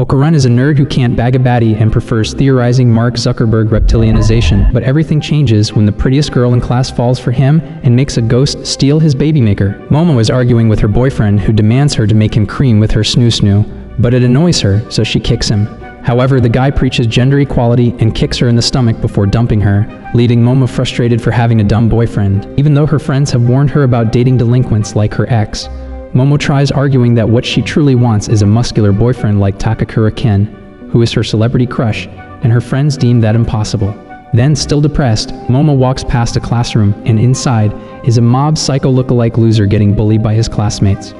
Mocharan is a nerd who can't bag a baddie and prefers theorizing Mark Zuckerberg reptilianization, but everything changes when the prettiest girl in class falls for him and makes a ghost steal his baby maker. Momo is arguing with her boyfriend who demands her to make him cream with her snoo-snoo, but it annoys her, so she kicks him. However, the guy preaches gender equality and kicks her in the stomach before dumping her, leaving Momo frustrated for having a dumb boyfriend. Even though her friends have warned her about dating delinquents like her ex, Momo tries arguing that what she truly wants is a muscular boyfriend like Takakura Ken, who is her celebrity crush, and her friends deem that impossible. Then, still depressed, Momo walks past a classroom, and inside is a mob psycho lookalike loser getting bullied by his classmates.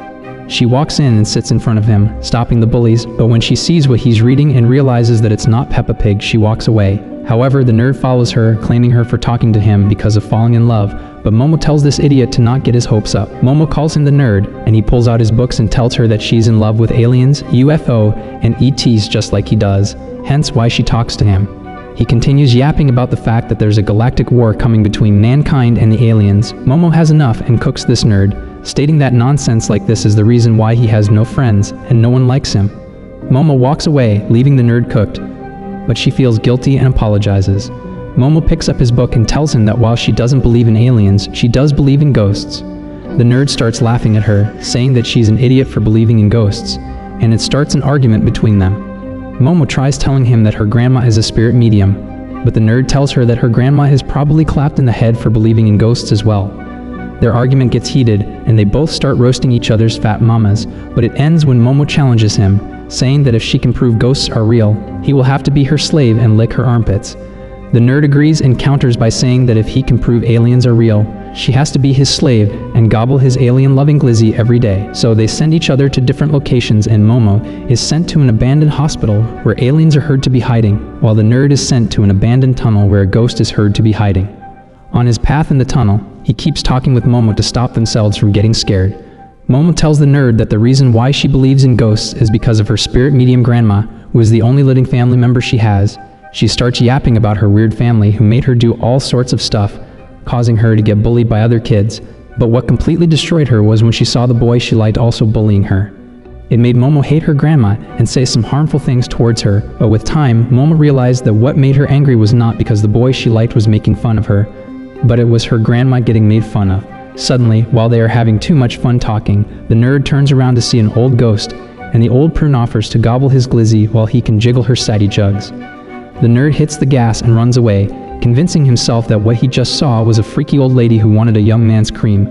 She walks in and sits in front of him, stopping the bullies, but when she sees what he's reading and realizes that it's not Peppa Pig, she walks away. However, the nerd follows her, claiming her for talking to him because of falling in love, but Momo tells this idiot to not get his hopes up. Momo calls him the nerd, and he pulls out his books and tells her that she's in love with aliens, UFO, and ETs just like he does, hence why she talks to him. He continues yapping about the fact that there's a galactic war coming between mankind and the aliens. Momo has enough and cooks this nerd, stating that nonsense like this is the reason why he has no friends and no one likes him. Momo walks away, leaving the nerd cooked, but she feels guilty and apologizes. Momo picks up his book and tells him that while she doesn't believe in aliens, she does believe in ghosts. The nerd starts laughing at her, saying that she's an idiot for believing in ghosts, and it starts an argument between them. Momo tries telling him that her grandma is a spirit medium, but the nerd tells her that her grandma is probably clapped in the head for believing in ghosts as well. Their argument gets heated, and they both start roasting each other's fat mamas, but it ends when Momo challenges him, saying that if she can prove ghosts are real, he will have to be her slave and lick her armpits. The nerd agrees and counters by saying that if he can prove aliens are real, she has to be his slave and gobble his alien-loving glizzy every day. So they send each other to different locations, and Momo is sent to an abandoned hospital where aliens are heard to be hiding, while the nerd is sent to an abandoned tunnel where a ghost is heard to be hiding. On his path in the tunnel, he keeps talking with Momo to stop themselves from getting scared. Momo tells the nerd that the reason why she believes in ghosts is because of her spirit medium grandma, who is the only living family member she has. She starts yapping about her weird family who made her do all sorts of stuff, causing her to get bullied by other kids, but what completely destroyed her was when she saw the boy she liked also bullying her. It made Momo hate her grandma and say some harmful things towards her, but with time, Momo realized that what made her angry was not because the boy she liked was making fun of her, but it was her grandma getting made fun of. Suddenly, while they are having too much fun talking, the nerd turns around to see an old ghost, and the old prune offers to gobble his glizzy while he can jiggle her satty jugs. The nerd hits the gas and runs away, convincing himself that what he just saw was a freaky old lady who wanted a young man's cream.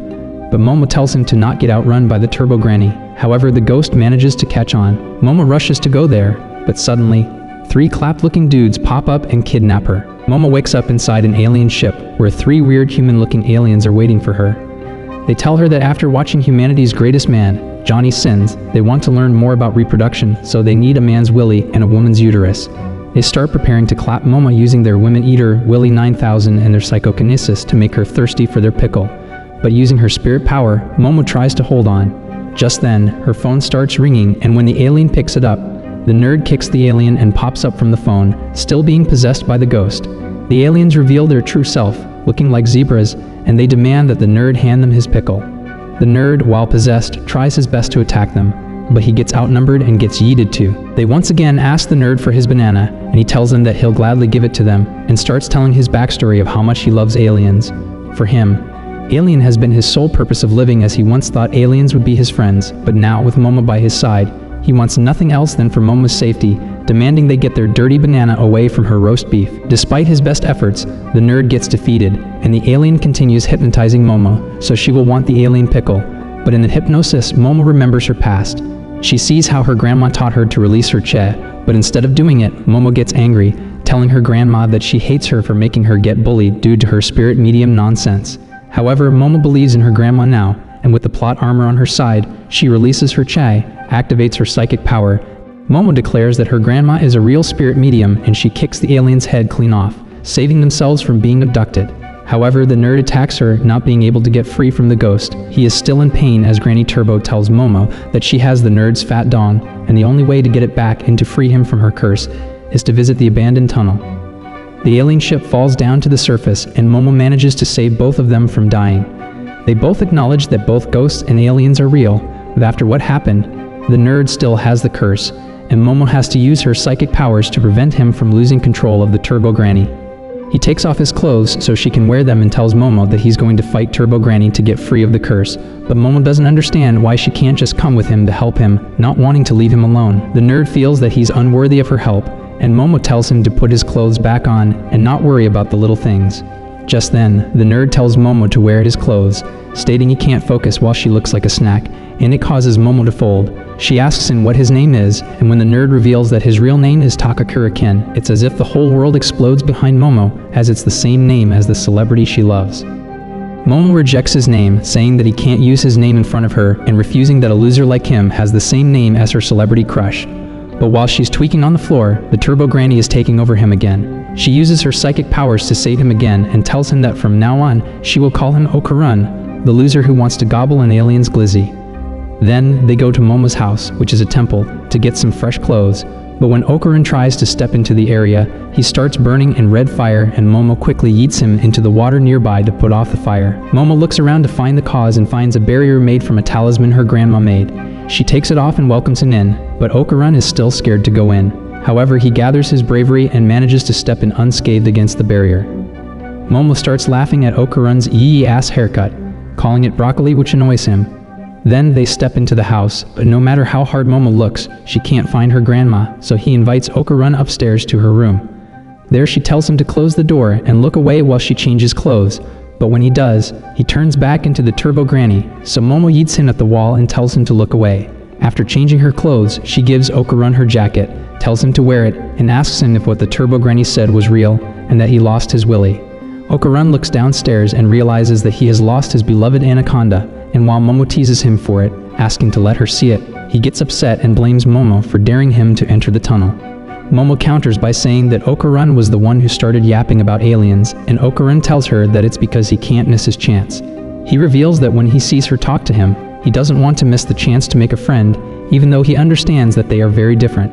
But Momo tells him to not get outrun by the turbo granny. However, the ghost manages to catch on. Momo rushes to go there, but suddenly, 3 clapped-looking dudes pop up and kidnap her. Momo wakes up inside an alien ship where 3 weird human-looking aliens are waiting for her. They tell her that after watching humanity's greatest man, Johnny Sins, they want to learn more about reproduction, so they need a man's willy and a woman's uterus. They start preparing to clap Momo using their Women Eater Willy 9000 and their psychokinesis to make her thirsty for their pickle. But using her spirit power, Momo tries to hold on. Just then, her phone starts ringing, and when the alien picks it up, the nerd kicks the alien and pops up from the phone, still being possessed by the ghost. The aliens reveal their true self, looking like zebras, and they demand that the nerd hand them his pickle. The nerd, while possessed, tries his best to attack them, but he gets outnumbered and gets yeeted to. They once again ask the nerd for his banana, and he tells them that he'll gladly give it to them, and starts telling his backstory of how much he loves aliens. For him, alien has been his sole purpose of living, as he once thought aliens would be his friends, but now with Momo by his side, he wants nothing else than for Momo's safety, demanding they get their dirty banana away from her roast beef. Despite his best efforts, the nerd gets defeated, and the alien continues hypnotizing Momo, so she will want the alien pickle. But in the hypnosis, Momo remembers her past. She sees how her grandma taught her to release her che, but instead of doing it, Momo gets angry, telling her grandma that she hates her for making her get bullied due to her spirit medium nonsense. However, Momo believes in her grandma now, and with the plot armor on her side, she releases her che, activates her psychic power. Momo declares that her grandma is a real spirit medium, and she kicks the alien's head clean off, saving themselves from being abducted. However, the nerd attacks her, not being able to get free from the ghost. He is still in pain as Granny Turbo tells Momo that she has the nerd's fat dong, and the only way to get it back and to free him from her curse is to visit the abandoned tunnel. The alien ship falls down to the surface, and Momo manages to save both of them from dying. They both acknowledge that both ghosts and aliens are real, but after what happened, the nerd still has the curse, and Momo has to use her psychic powers to prevent him from losing control of the Turbo Granny. He takes off his clothes so she can wear them and tells Momo that he's going to fight Turbo Granny to get free of the curse, but Momo doesn't understand why she can't just come with him to help him, not wanting to leave him alone. The nerd feels that he's unworthy of her help, and Momo tells him to put his clothes back on and not worry about the little things. Just then, the nerd tells Momo to wear his clothes, stating he can't focus while she looks like a snack, and it causes Momo to fold. She asks him what his name is, and when the nerd reveals that his real name is Takakura Ken, it's as if the whole world explodes behind Momo, as it's the same name as the celebrity she loves. Momo rejects his name, saying that he can't use his name in front of her, and refusing that a loser like him has the same name as her celebrity crush. But while she's tweaking on the floor, the Turbo Granny is taking over him again. She uses her psychic powers to save him again, and tells him that from now on, she will call him Okarun, the loser who wants to gobble an alien's glizzy. Then, they go to Momo's house, which is a temple, to get some fresh clothes, but when Okarun tries to step into the area, he starts burning in red fire and Momo quickly yeets him into the water nearby to put off the fire. Momo looks around to find the cause and finds a barrier made from a talisman her grandma made. She takes it off and welcomes him in, but Okarun is still scared to go in. However, he gathers his bravery and manages to step in unscathed against the barrier. Momo starts laughing at Okarun's yee-ass haircut, calling it broccoli, which annoys him. Then they step into the house, but no matter how hard Momo looks, she can't find her grandma, so he invites Okarun upstairs to her room. There she tells him to close the door and look away while she changes clothes, but when he does, he turns back into the Turbo Granny, so Momo yeets him at the wall and tells him to look away. After changing her clothes, she gives Okarun her jacket, tells him to wear it, and asks him if what the Turbo Granny said was real, and that he lost his willy. Okarun looks downstairs and realizes that he has lost his beloved anaconda, and while Momo teases him for it, asking to let her see it, he gets upset and blames Momo for daring him to enter the tunnel. Momo counters by saying that Okarun was the one who started yapping about aliens, and Okarun tells her that it's because he can't miss his chance. He reveals that when he sees her talk to him, he doesn't want to miss the chance to make a friend, even though he understands that they are very different.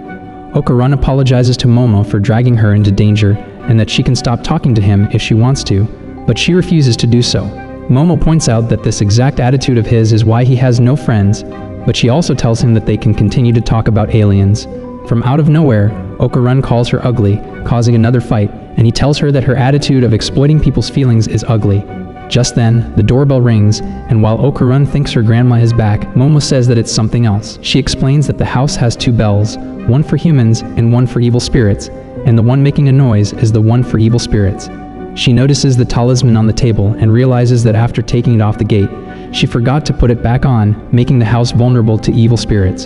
Okarun apologizes to Momo for dragging her into danger, and that she can stop talking to him if she wants to, but she refuses to do so. Momo points out that this exact attitude of his is why he has no friends, but she also tells him that they can continue to talk about aliens. From out of nowhere, Okarun calls her ugly, causing another fight, and he tells her that her attitude of exploiting people's feelings is ugly. Just then, the doorbell rings, and while Okarun thinks her grandma is back, Momo says that it's something else. She explains that the house has two bells, one for humans and one for evil spirits, and the one making a noise is the one for evil spirits. She notices the talisman on the table and realizes that after taking it off the gate, she forgot to put it back on, making the house vulnerable to evil spirits.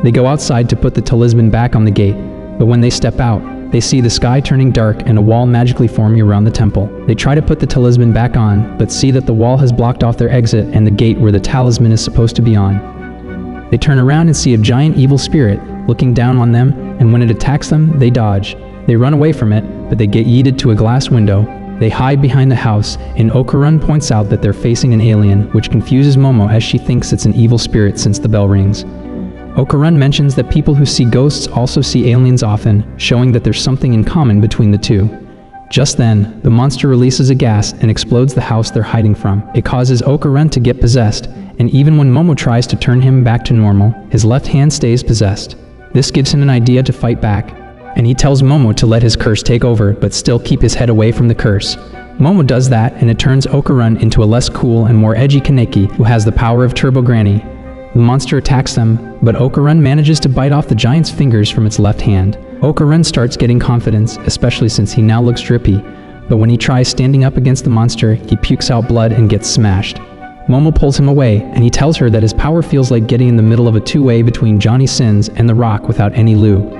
They go outside to put the talisman back on the gate, but when they step out, they see the sky turning dark and a wall magically forming around the temple. They try to put the talisman back on, but see that the wall has blocked off their exit and the gate where the talisman is supposed to be on. They turn around and see a giant evil spirit looking down on them, and when it attacks them, they dodge. They run away from it, but they get yeeted to a glass window. They hide behind the house, and Okarun points out that they're facing an alien, which confuses Momo as she thinks it's an evil spirit since the bell rings. Okarun mentions that people who see ghosts also see aliens often, showing that there's something in common between the two. Just then, the monster releases a gas and explodes the house they're hiding from. It causes Okarun to get possessed, and even when Momo tries to turn him back to normal, his left hand stays possessed. This gives him an idea to fight back, and he tells Momo to let his curse take over, but still keep his head away from the curse. Momo does that, and it turns Okarun into a less cool and more edgy Kaneki, who has the power of Turbo Granny. The monster attacks them, but Okarun manages to bite off the giant's fingers from its left hand. Okarun starts getting confidence, especially since he now looks drippy, but when he tries standing up against the monster, he pukes out blood and gets smashed. Momo pulls him away, and he tells her that his power feels like getting in the middle of a two-way between Johnny Sins and The Rock without any lube.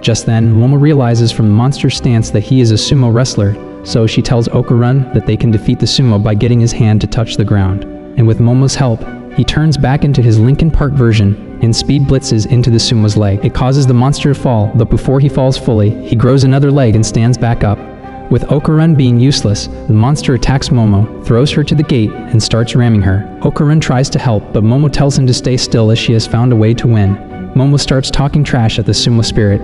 Just then, Momo realizes from the monster's stance that he is a sumo wrestler, so she tells Okarun that they can defeat the sumo by getting his hand to touch the ground. And with Momo's help, he turns back into his Linkin Park version and speed blitzes into the sumo's leg. It causes the monster to fall, but before he falls fully, he grows another leg and stands back up. With Okarun being useless, the monster attacks Momo, throws her to the gate, and starts ramming her. Okarun tries to help, but Momo tells him to stay still as she has found a way to win. Momo starts talking trash at the sumo spirit,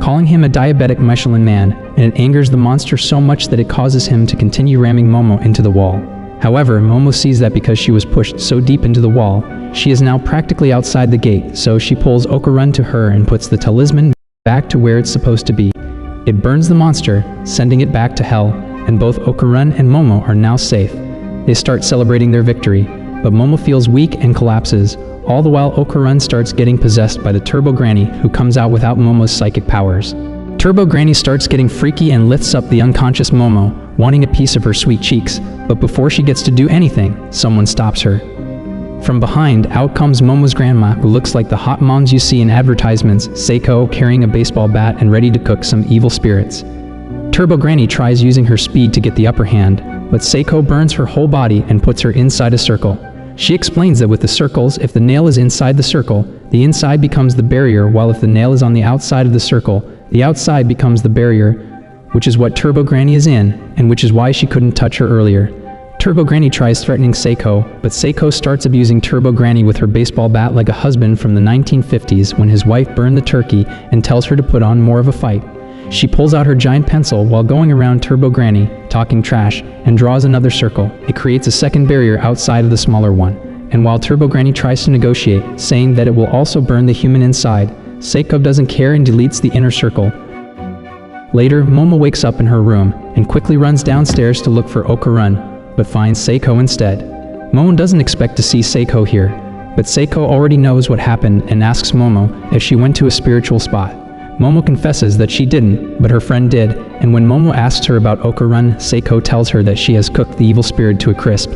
calling him a diabetic Michelin man, and it angers the monster so much that it causes him to continue ramming Momo into the wall. However, Momo sees that because she was pushed so deep into the wall, she is now practically outside the gate, so she pulls Okarun to her and puts the talisman back to where it's supposed to be. It burns the monster, sending it back to hell, and both Okarun and Momo are now safe. They start celebrating their victory, but Momo feels weak and collapses. All the while, Okarun starts getting possessed by the Turbo Granny, who comes out without Momo's psychic powers. Turbo Granny starts getting freaky and lifts up the unconscious Momo, wanting a piece of her sweet cheeks, but before she gets to do anything, someone stops her. From behind, out comes Momo's grandma, who looks like the hot moms you see in advertisements, Seiko carrying a baseball bat and ready to cook some evil spirits. Turbo Granny tries using her speed to get the upper hand, but Seiko burns her whole body and puts her inside a circle. She explains that with the circles, if the nail is inside the circle, the inside becomes the barrier, while if the nail is on the outside of the circle, the outside becomes the barrier, which is what Turbo Granny is in, and which is why she couldn't touch her earlier. Turbo Granny tries threatening Seiko, but Seiko starts abusing Turbo Granny with her baseball bat like a husband from the 1950s when his wife burned the turkey and tells her to put on more of a fight. She pulls out her giant pencil while going around Turbo Granny, talking trash, and draws another circle. It creates a second barrier outside of the smaller one. And while Turbo Granny tries to negotiate, saying that it will also burn the human inside, Seiko doesn't care and deletes the inner circle. Later, Momo wakes up in her room and quickly runs downstairs to look for Okarun, but finds Seiko instead. Momo doesn't expect to see Seiko here, but Seiko already knows what happened and asks Momo if she went to a spiritual spot. Momo confesses that she didn't, but her friend did, and when Momo asks her about Okarun, Seiko tells her that she has cooked the evil spirit to a crisp.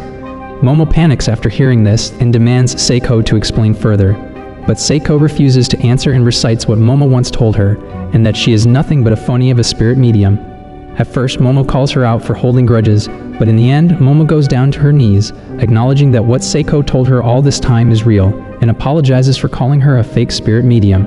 Momo panics after hearing this and demands Seiko to explain further. But Seiko refuses to answer and recites what Momo once told her, and that she is nothing but a phony of a spirit medium. At first, Momo calls her out for holding grudges, but in the end, Momo goes down to her knees, acknowledging that what Seiko told her all this time is real, and apologizes for calling her a fake spirit medium.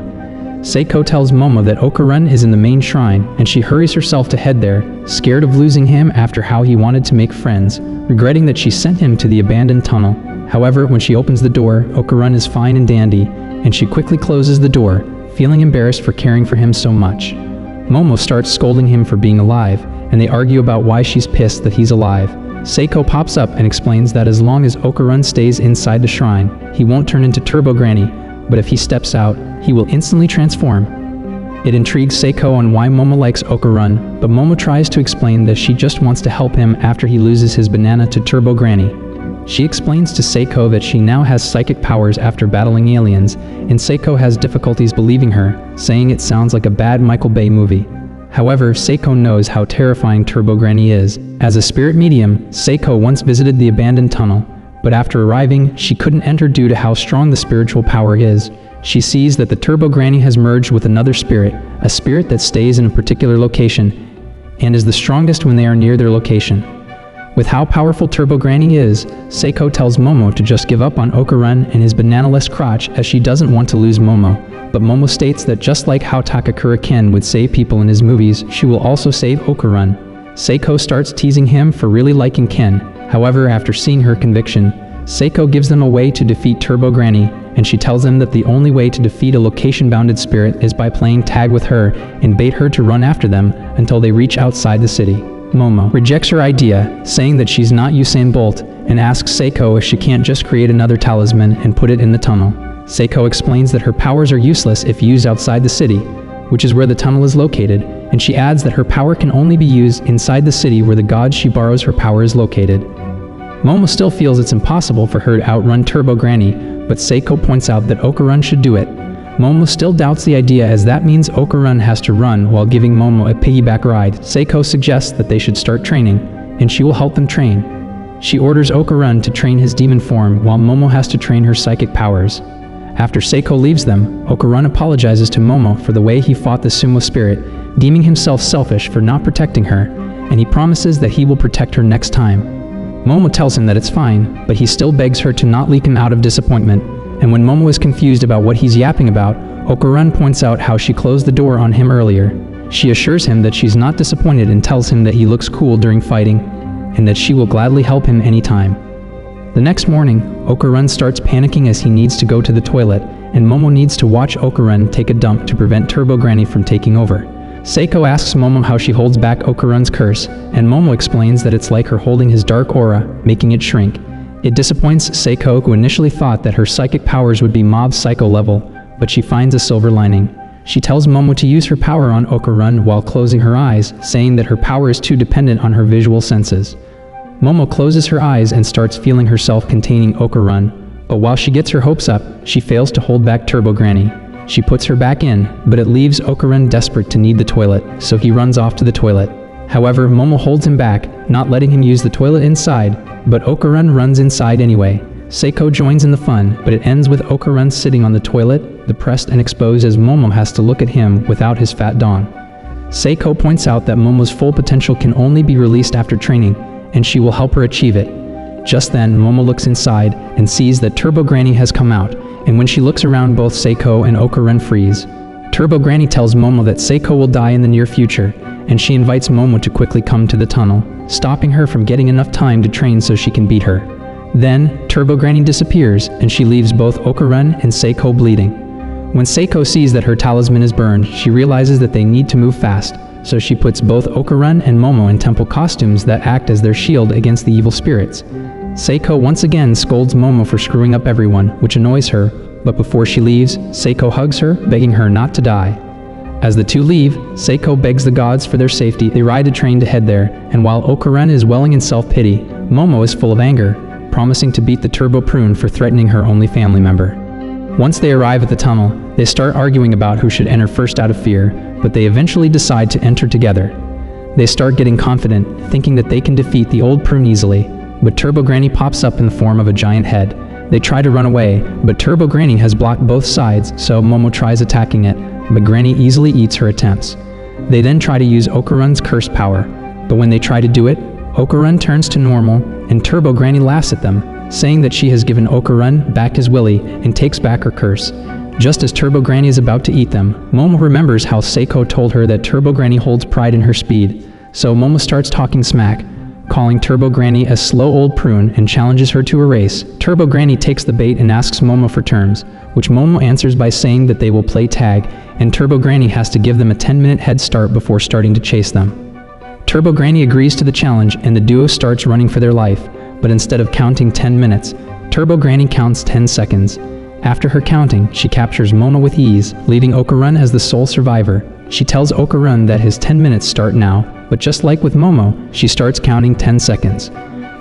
Seiko tells Momo that Okarun is in the main shrine, and she hurries herself to head there, scared of losing him after how he wanted to make friends, regretting that she sent him to the abandoned tunnel. However, when she opens the door, Okarun is fine and dandy, and she quickly closes the door, feeling embarrassed for caring for him so much. Momo starts scolding him for being alive, and they argue about why she's pissed that he's alive. Seiko pops up and explains that as long as Okarun stays inside the shrine, he won't turn into Turbo Granny, but if he steps out, he will instantly transform. It intrigues Seiko on why Momo likes Okarun, but Momo tries to explain that she just wants to help him after he loses his banana to Turbo Granny. She explains to Seiko that she now has psychic powers after battling aliens, and Seiko has difficulties believing her, saying it sounds like a bad Michael Bay movie. However, Seiko knows how terrifying Turbo Granny is. As a spirit medium, Seiko once visited the abandoned tunnel, but after arriving, she couldn't enter due to how strong the spiritual power is. She sees that the Turbo Granny has merged with another spirit, a spirit that stays in a particular location, and is the strongest when they are near their location. With how powerful Turbo Granny is, Seiko tells Momo to just give up on Okarun and his banana-less crotch as she doesn't want to lose Momo. But Momo states that just like how Takakura Ken would save people in his movies, she will also save Okarun. Seiko starts teasing him for really liking Ken. However, after seeing her conviction, Seiko gives them a way to defeat Turbo Granny, and she tells them that the only way to defeat a location-bounded spirit is by playing tag with her and bait her to run after them until they reach outside the city. Momo rejects her idea, saying that she's not Usain Bolt, and asks Seiko if she can't just create another talisman and put it in the tunnel. Seiko explains that her powers are useless if used outside the city, which is where the tunnel is located, and she adds that her power can only be used inside the city where the god she borrows her power is located. Momo still feels it's impossible for her to outrun Turbo Granny, but Seiko points out that Okarun should do it. Momo still doubts the idea as that means Okarun has to run while giving Momo a piggyback ride. Seiko suggests that they should start training, and she will help them train. She orders Okarun to train his demon form while Momo has to train her psychic powers. After Seiko leaves them, Okarun apologizes to Momo for the way he fought the sumo spirit, deeming himself selfish for not protecting her, and he promises that he will protect her next time. Momo tells him that it's fine, but he still begs her to not leak him out of disappointment. And when Momo is confused about what he's yapping about, Okarun points out how she closed the door on him earlier. She assures him that she's not disappointed and tells him that he looks cool during fighting, and that she will gladly help him anytime. The next morning, Okarun starts panicking as he needs to go to the toilet, and Momo needs to watch Okarun take a dump to prevent Turbo Granny from taking over. Seiko asks Momo how she holds back Okarun's curse, and Momo explains that it's like her holding his dark aura, making it shrink. It disappoints Seiko, who initially thought that her psychic powers would be mob psycho level, but she finds a silver lining. She tells Momo to use her power on Okarun while closing her eyes, saying that her power is too dependent on her visual senses. Momo closes her eyes and starts feeling herself containing Okarun, but while she gets her hopes up, she fails to hold back Turbo Granny. She puts her back in, but it leaves Okarun desperate to need the toilet, so he runs off to the toilet. However, Momo holds him back, not letting him use the toilet inside, but Okarun runs inside anyway. Seiko joins in the fun, but it ends with Okarun sitting on the toilet, depressed and exposed as Momo has to look at him without his fat dong. Seiko points out that Momo's full potential can only be released after training, and she will help her achieve it. Just then, Momo looks inside and sees that Turbo Granny has come out, and when she looks around, both Seiko and Okarun freeze. Turbo Granny tells Momo that Seiko will die in the near future, and she invites Momo to quickly come to the tunnel, stopping her from getting enough time to train so she can beat her. Then, Turbo Granny disappears, and she leaves both Okarun and Seiko bleeding. When Seiko sees that her talisman is burned, she realizes that they need to move fast, so she puts both Okarun and Momo in temple costumes that act as their shield against the evil spirits. Seiko once again scolds Momo for screwing up everyone, which annoys her, but before she leaves, Seiko hugs her, begging her not to die. As the two leave, Seiko begs the gods for their safety. They ride a train to head there, and while Okarun is welling in self-pity, Momo is full of anger, promising to beat the Turbo Prune for threatening her only family member. Once they arrive at the tunnel, they start arguing about who should enter first out of fear, but they eventually decide to enter together. They start getting confident, thinking that they can defeat the old prune easily, but Turbo Granny pops up in the form of a giant head. They try to run away, but Turbo Granny has blocked both sides, so Momo tries attacking it, but Granny easily eats her attempts. They then try to use Okarun's curse power, but when they try to do it, Okarun turns to normal, and Turbo Granny laughs at them, saying that she has given Okarun back his willy and takes back her curse. Just as Turbo Granny is about to eat them, Momo remembers how Seiko told her that Turbo Granny holds pride in her speed, so Momo starts talking smack, calling Turbo Granny a slow old prune and challenges her to a race. Turbo Granny takes the bait and asks Momo for terms, which Momo answers by saying that they will play tag, and Turbo Granny has to give them a 10-minute head start before starting to chase them. Turbo Granny agrees to the challenge and the duo starts running for their life, but instead of counting 10 minutes, Turbo Granny counts 10 seconds. After her counting, she captures Momo with ease, leaving Okarun as the sole survivor. She tells Okarun that his 10 minutes start now, but just like with Momo, she starts counting 10 seconds.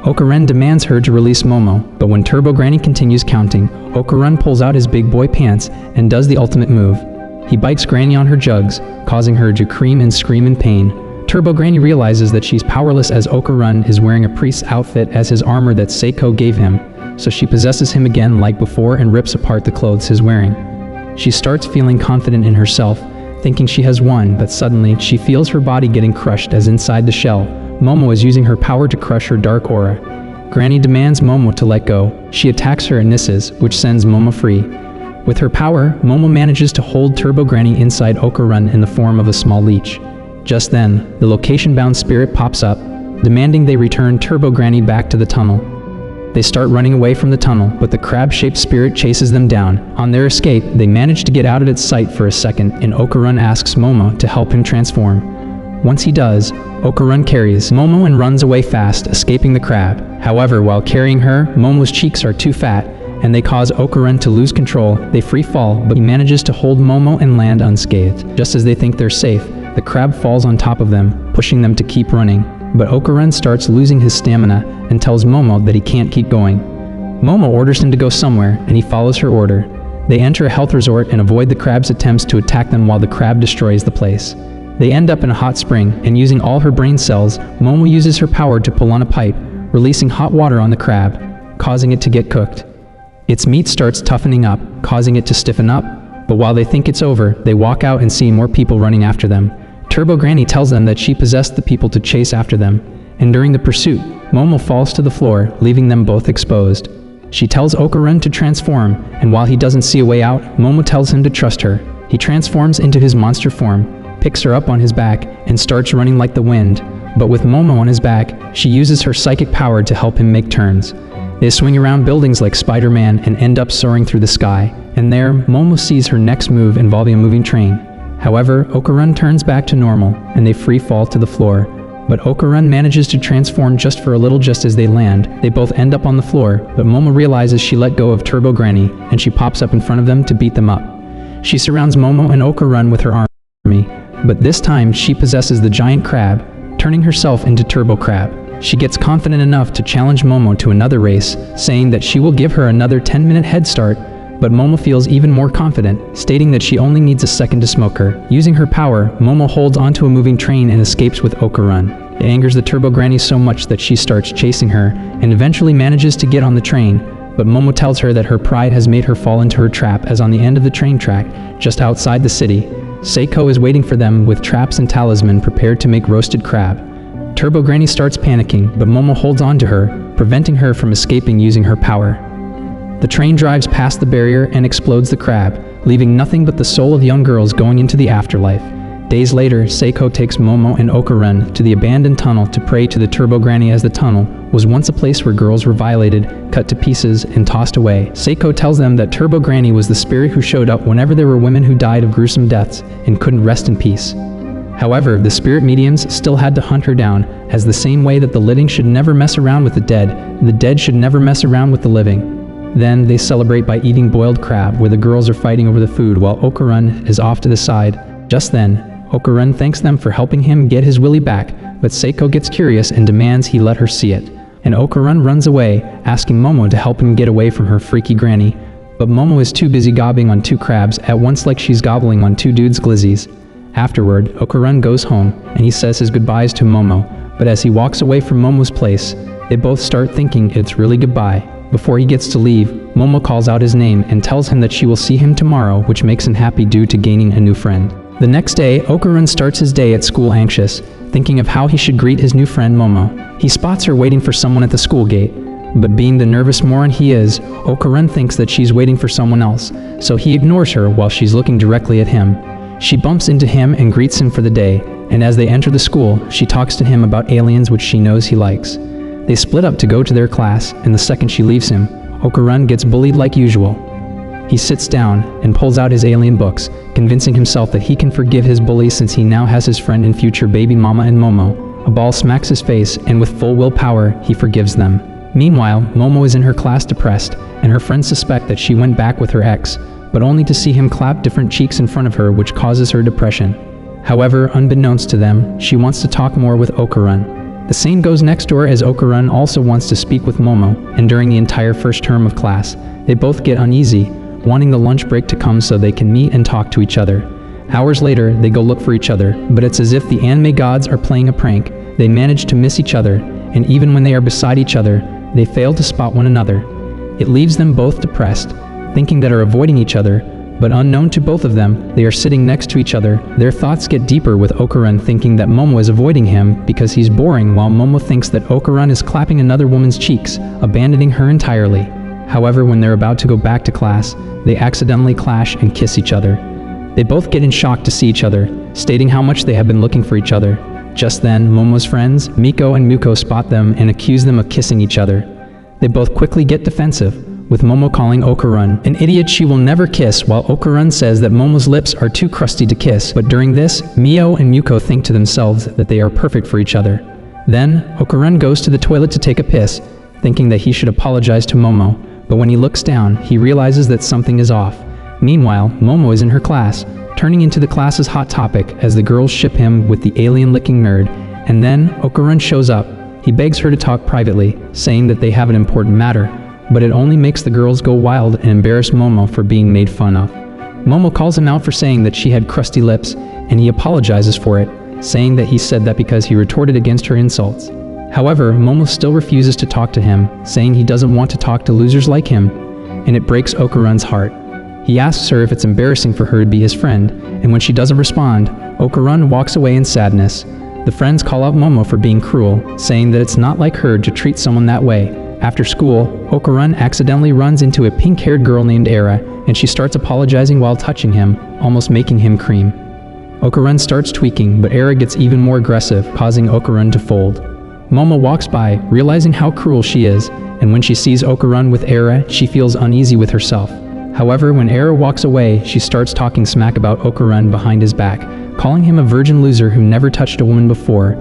Okarun demands her to release Momo, but when Turbo Granny continues counting, Okarun pulls out his big boy pants and does the ultimate move. He bites Granny on her jugs, causing her to scream in pain. Turbo Granny realizes that she's powerless as Okarun is wearing a priest's outfit as his armor that Seiko gave him, so she possesses him again like before and rips apart the clothes he's wearing. She starts feeling confident in herself, thinking she has won, but suddenly she feels her body getting crushed as inside the shell, Momo is using her power to crush her dark aura. Granny demands Momo to let go. She attacks her and misses, which sends Momo free. With her power, Momo manages to hold Turbo Granny inside Okarun in the form of a small leech. Just then, the location-bound spirit pops up, demanding they return Turbo Granny back to the tunnel. They start running away from the tunnel, but the crab-shaped spirit chases them down. On their escape, they manage to get out of its sight for a second, and Okarun asks Momo to help him transform. Once he does, Okarun carries Momo and runs away fast, escaping the crab. However, while carrying her, Momo's cheeks are too fat, and they cause Okarun to lose control. They free fall, but he manages to hold Momo and land unscathed. Just as they think they're safe, the crab falls on top of them, pushing them to keep running. But Okarun starts losing his stamina and tells Momo that he can't keep going. Momo orders him to go somewhere, and he follows her order. They enter a health resort and avoid the crab's attempts to attack them while the crab destroys the place. They end up in a hot spring, and using all her brain cells, Momo uses her power to pull on a pipe, releasing hot water on the crab, causing it to get cooked. Its meat starts toughening up, causing it to stiffen up, but while they think it's over, they walk out and see more people running after them. Turbo Granny tells them that she possessed the people to chase after them, and during the pursuit, Momo falls to the floor, leaving them both exposed. She tells Okarun to transform, and while he doesn't see a way out, Momo tells him to trust her. He transforms into his monster form, picks her up on his back, and starts running like the wind. But with Momo on his back, she uses her psychic power to help him make turns. They swing around buildings like Spider-Man and end up soaring through the sky, and there, Momo sees her next move involving a moving train. However, Okarun turns back to normal, and they free fall to the floor. but Okarun manages to transform just for a little. Just as they land, they both end up on the floor, but Momo realizes she let go of Turbo Granny, and she pops up in front of them to beat them up. She surrounds Momo and Okarun with her army, but this time she possesses the giant crab, turning herself into Turbo Crab. She gets confident enough to challenge Momo to another race, saying that she will give her another 10-minute head start, but Momo feels even more confident, stating that she only needs a second to smoke her. Using her power, Momo holds onto a moving train and escapes with Okarun. It angers the Turbo Granny so much that she starts chasing her, and eventually manages to get on the train, but Momo tells her that her pride has made her fall into her trap, as on the end of the train track, just outside the city, Seiko is waiting for them with traps and talisman prepared to make roasted crab. Turbo Granny starts panicking, but Momo holds on to her, preventing her from escaping using her power. The train drives past the barrier and explodes the crab, leaving nothing but the soul of young girls going into the afterlife. Days later, Seiko takes Momo and Okarun to the abandoned tunnel to pray to the Turbo Granny, as the tunnel was once a place where girls were violated, cut to pieces, and tossed away. Seiko tells them that Turbo Granny was the spirit who showed up whenever there were women who died of gruesome deaths and couldn't rest in peace. However, the spirit mediums still had to hunt her down, as the same way that the living should never mess around with the dead should never mess around with the living. Then they celebrate by eating boiled crab, where the girls are fighting over the food while Okarun is off to the side. Just then, Okarun thanks them for helping him get his willy back, but Seiko gets curious and demands he let her see it. And Okarun runs away, asking Momo to help him get away from her freaky granny. But Momo is too busy gobbling on 2 crabs at once, like she's gobbling on 2 dudes' glizzies. Afterward, Okarun goes home, and he says his goodbyes to Momo, but as he walks away from Momo's place, they both start thinking it's really goodbye. Before he gets to leave, Momo calls out his name and tells him that she will see him tomorrow, which makes him happy due to gaining a new friend. The next day, Okarun starts his day at school anxious, thinking of how he should greet his new friend Momo. He spots her waiting for someone at the school gate, but being the nervous moron he is, Okarun thinks that she's waiting for someone else, so he ignores her while she's looking directly at him. She bumps into him and greets him for the day, and as they enter the school, she talks to him about aliens, which she knows he likes. They split up to go to their class, and the second she leaves him, Okarun gets bullied like usual. He sits down and pulls out his alien books, convincing himself that he can forgive his bully since he now has his friend and future baby mama in Momo. A ball smacks his face, and with full willpower, he forgives them. Meanwhile, Momo is in her class depressed, and her friends suspect that she went back with her ex, but only to see him clap different cheeks in front of her, which causes her depression. However, unbeknownst to them, she wants to talk more with Okarun. The same goes next door, as Okarun also wants to speak with Momo, and during the entire first term of class, they both get uneasy, wanting the lunch break to come so they can meet and talk to each other. Hours later, they go look for each other, but it's as if the anime gods are playing a prank. They manage to miss each other, and even when they are beside each other, they fail to spot one another. It leaves them both depressed, thinking that are avoiding each other, but unknown to both of them, they are sitting next to each other. Their thoughts get deeper, with Okarun thinking that Momo is avoiding him because he's boring, while Momo thinks that Okarun is clapping another woman's cheeks, abandoning her entirely. However, when they're about to go back to class, they accidentally clash and kiss each other. They both get in shock to see each other, stating how much they have been looking for each other. Just then, Momo's friends, Miko and Muko, spot them and accuse them of kissing each other. They both quickly get defensive, with Momo calling Okarun an idiot she will never kiss, while Okarun says that Momo's lips are too crusty to kiss. But during this, Mio and Muko think to themselves that they are perfect for each other. Then, Okarun goes to the toilet to take a piss, thinking that he should apologize to Momo, but when he looks down, he realizes that something is off. Meanwhile, Momo is in her class, turning into the class's hot topic as the girls ship him with the alien-licking nerd, and then Okarun shows up. He begs her to talk privately, saying that they have an important matter, but it only makes the girls go wild and embarrass Momo for being made fun of. Momo calls him out for saying that she had crusty lips, and he apologizes for it, saying that he said that because he retorted against her insults. However, Momo still refuses to talk to him, saying he doesn't want to talk to losers like him, and it breaks Okarun's heart. He asks her if it's embarrassing for her to be his friend, and when she doesn't respond, Okarun walks away in sadness. The friends call out Momo for being cruel, saying that it's not like her to treat someone that way. After school, Okarun accidentally runs into a pink-haired girl named Era, and she starts apologizing while touching him, almost making him cream. Okarun starts tweaking, but Era gets even more aggressive, causing Okarun to fold. Momo walks by, realizing how cruel she is, and when she sees Okarun with Era, she feels uneasy with herself. However, when Era walks away, she starts talking smack about Okarun behind his back, calling him a virgin loser who never touched a woman before,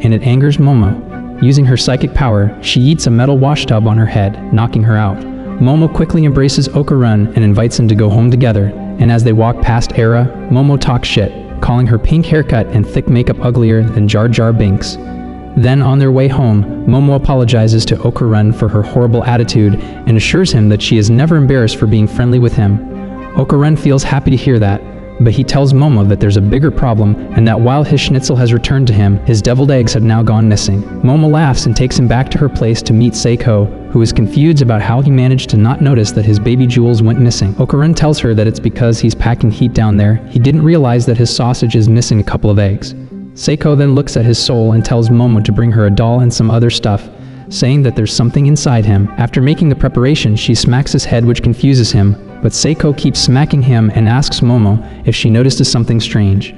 and it angers Momo. Using her psychic power, she yeets a metal washtub on her head, knocking her out. Momo quickly embraces Okarun and invites him to go home together, and as they walk past Era, Momo talks shit, calling her pink haircut and thick makeup uglier than Jar Jar Binks. Then on their way home, Momo apologizes to Okarun for her horrible attitude and assures him that she is never embarrassed for being friendly with him. Okarun feels happy to hear that, but he tells Momo that there's a bigger problem and that while his schnitzel has returned to him, his deviled eggs have now gone missing. Momo laughs and takes him back to her place to meet Seiko, who is confused about how he managed to not notice that his baby jewels went missing. Okarun tells her that it's because he's packing heat down there. He didn't realize that his sausage is missing a couple of eggs. Seiko then looks at his soul and tells Momo to bring her a doll and some other stuff, saying that there's something inside him. After making the preparation, she smacks his head, which confuses him, but Seiko keeps smacking him and asks Momo if she notices something strange.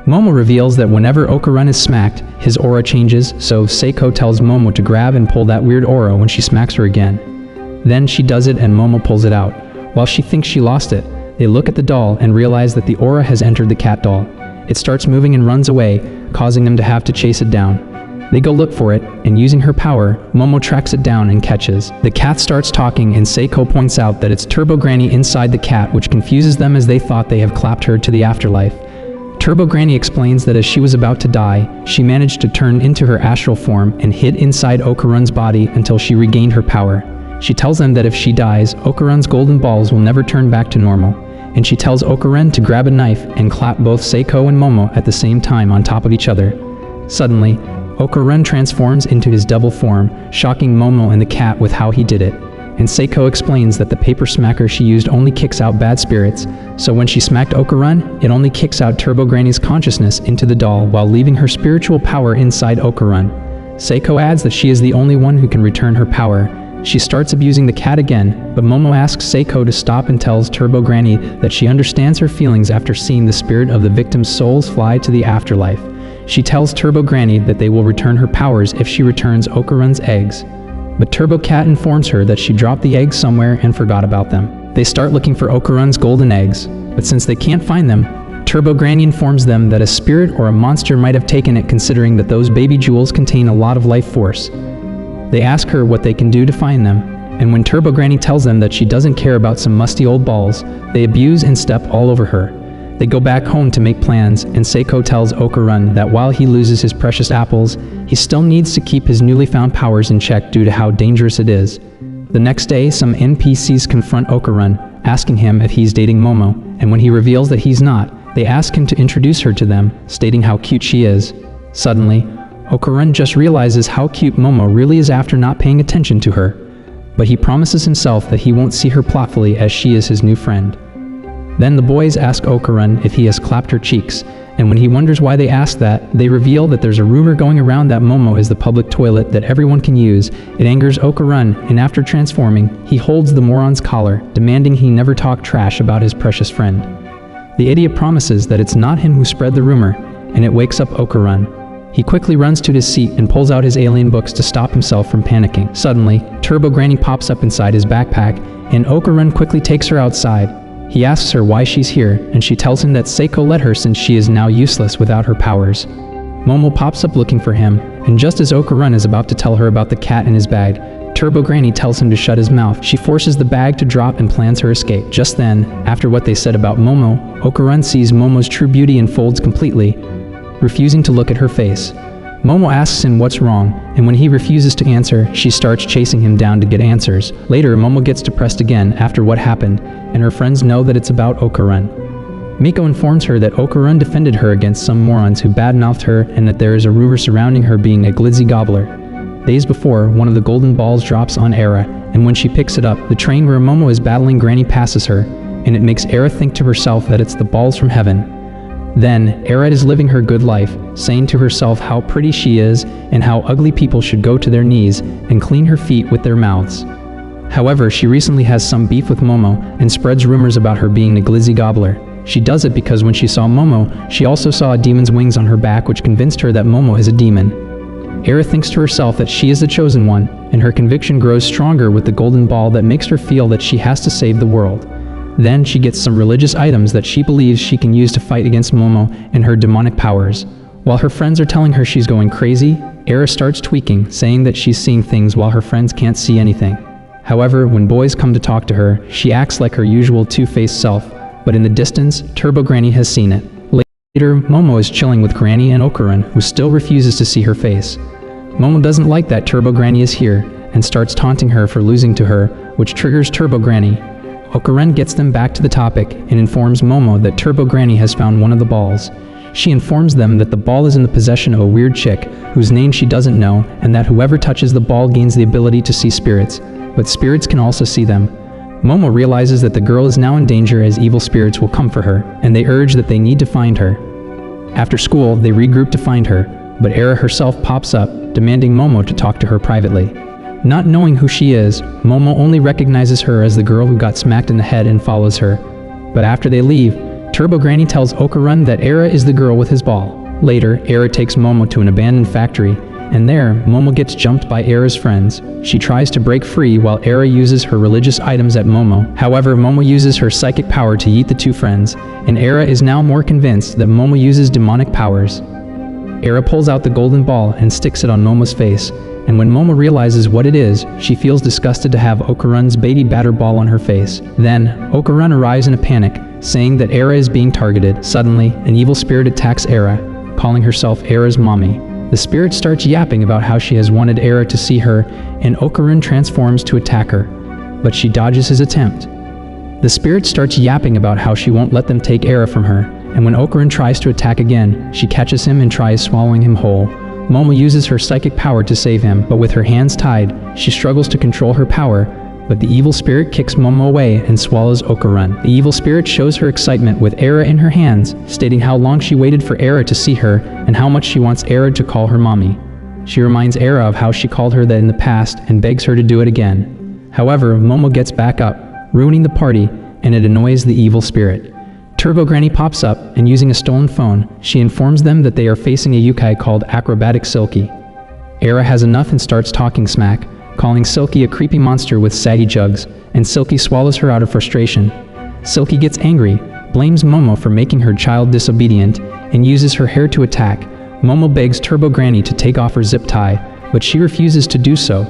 Momo reveals that whenever Okarun is smacked, his aura changes, so Seiko tells Momo to grab and pull that weird aura when she smacks her again. Then she does it and Momo pulls it out. While she thinks she lost it, they look at the doll and realize that the aura has entered the cat doll. It starts moving and runs away, causing them to have to chase it down. They go look for it, and using her power, Momo tracks it down and catches. The cat starts talking and Seiko points out that it's Turbo Granny inside the cat, which confuses them as they thought they have clapped her to the afterlife. Turbo Granny explains that as she was about to die, she managed to turn into her astral form and hid inside Okarun's body until she regained her power. She tells them that if she dies, Okarun's golden balls will never turn back to normal, and she tells Okarun to grab a knife and clap both Seiko and Momo at the same time on top of each other. Suddenly, Okarun transforms into his double form, shocking Momo and the cat with how he did it, and Seiko explains that the paper smacker she used only kicks out bad spirits, so when she smacked Okarun, it only kicks out Turbo Granny's consciousness into the doll while leaving her spiritual power inside Okarun. Seiko adds that she is the only one who can return her power. She starts abusing the cat again, but Momo asks Seiko to stop and tells Turbo Granny that she understands her feelings after seeing the spirit of the victim's souls fly to the afterlife. She tells Turbo Granny that they will return her powers if she returns Okarun's eggs. But Turbo Cat informs her that she dropped the eggs somewhere and forgot about them. They start looking for Okarun's golden eggs, but since they can't find them, Turbo Granny informs them that a spirit or a monster might have taken it, considering that those baby jewels contain a lot of life force. They ask her what they can do to find them, and when Turbo Granny tells them that she doesn't care about some musty old balls, they abuse and step all over her. They go back home to make plans, and Seiko tells Okarun that while he loses his precious apples, he still needs to keep his newly found powers in check due to how dangerous it is. The next day, some NPCs confront Okarun, asking him if he's dating Momo, and when he reveals that he's not, they ask him to introduce her to them, stating how cute she is. Suddenly, Okarun just realizes how cute Momo really is after not paying attention to her, but he promises himself that he won't see her plotfully as she is his new friend. Then the boys ask Okarun if he has clapped her cheeks, and when he wonders why they ask that, they reveal that there's a rumor going around that Momo is the public toilet that everyone can use. It angers Okarun, and after transforming, he holds the moron's collar, demanding he never talk trash about his precious friend. The idiot promises that it's not him who spread the rumor, and it wakes up Okarun. He quickly runs to his seat and pulls out his alien books to stop himself from panicking. Suddenly, Turbo Granny pops up inside his backpack, and Okarun quickly takes her outside. He asks her why she's here, and she tells him that Seiko let her since she is now useless without her powers. Momo pops up looking for him, and just as Okarun is about to tell her about the cat in his bag, Turbo Granny tells him to shut his mouth. She forces the bag to drop and plans her escape. Just then, after what they said about Momo, Okarun sees Momo's true beauty and folds completely, refusing to look at her face. Momo asks him what's wrong, and when he refuses to answer, she starts chasing him down to get answers. Later, Momo gets depressed again after what happened, and her friends know that it's about Okarun. Miko informs her that Okarun defended her against some morons who badmouthed her and that there is a rumor surrounding her being a glizzy gobbler. Days before, one of the golden balls drops on Era, and when she picks it up, the train where Momo is battling Granny passes her, and it makes Era think to herself that it's the balls from heaven. Then, Era is living her good life, saying to herself how pretty she is and how ugly people should go to their knees and clean her feet with their mouths. However, she recently has some beef with Momo and spreads rumors about her being a glizzy gobbler. She does it because when she saw Momo, she also saw a demon's wings on her back, which convinced her that Momo is a demon. Era thinks to herself that she is the chosen one, and her conviction grows stronger with the golden ball that makes her feel that she has to save the world. Then she gets some religious items that she believes she can use to fight against Momo and her demonic powers. While her friends are telling her she's going crazy, Era starts tweaking, saying that she's seeing things while her friends can't see anything. However, when boys come to talk to her, she acts like her usual two-faced self, but in the distance, Turbo Granny has seen it. Later, Momo is chilling with Granny and Okarun, who still refuses to see her face. Momo doesn't like that Turbo Granny is here, and starts taunting her for losing to her, which triggers Turbo Granny. Okarun gets them back to the topic, and informs Momo that Turbo Granny has found one of the balls. She informs them that the ball is in the possession of a weird chick, whose name she doesn't know, and that whoever touches the ball gains the ability to see spirits, but spirits can also see them. Momo realizes that the girl is now in danger as evil spirits will come for her, and they urge that they need to find her. After school, they regroup to find her, but Era herself pops up, demanding Momo to talk to her privately. Not knowing who she is, Momo only recognizes her as the girl who got smacked in the head and follows her. But after they leave, Turbo Granny tells Okarun that Era is the girl with his ball. Later, Era takes Momo to an abandoned factory, and there, Momo gets jumped by Era's friends. She tries to break free while Era uses her religious items at Momo. However, Momo uses her psychic power to yeet the two friends, and Era is now more convinced that Momo uses demonic powers. Era pulls out the golden ball and sticks it on Momo's face, and when Momo realizes what it is, she feels disgusted to have Okarun's baby batter ball on her face. Then, Okarun arrives in a panic, saying that Era is being targeted. Suddenly, an evil spirit attacks Era, calling herself Era's mommy. The spirit starts yapping about how she has wanted Era to see her, and Okarun transforms to attack her, but she dodges his attempt. The spirit starts yapping about how she won't let them take Era from her, and when Okarun tries to attack again, she catches him and tries swallowing him whole. Momo uses her psychic power to save him, but with her hands tied, she struggles to control her power, but the evil spirit kicks Momo away and swallows Okarun. The evil spirit shows her excitement with Era in her hands, stating how long she waited for Era to see her and how much she wants Era to call her mommy. She reminds Era of how she called her that in the past and begs her to do it again. However, Momo gets back up, ruining the party, and it annoys the evil spirit. Turbo Granny pops up, and using a stolen phone, she informs them that they are facing a yokai called Acrobatic Silky. Era has enough and starts talking smack, calling Silky a creepy monster with saggy jugs, and Silky swallows her out of frustration. Silky gets angry, blames Momo for making her child disobedient, and uses her hair to attack. Momo begs Turbo Granny to take off her zip tie, but she refuses to do so,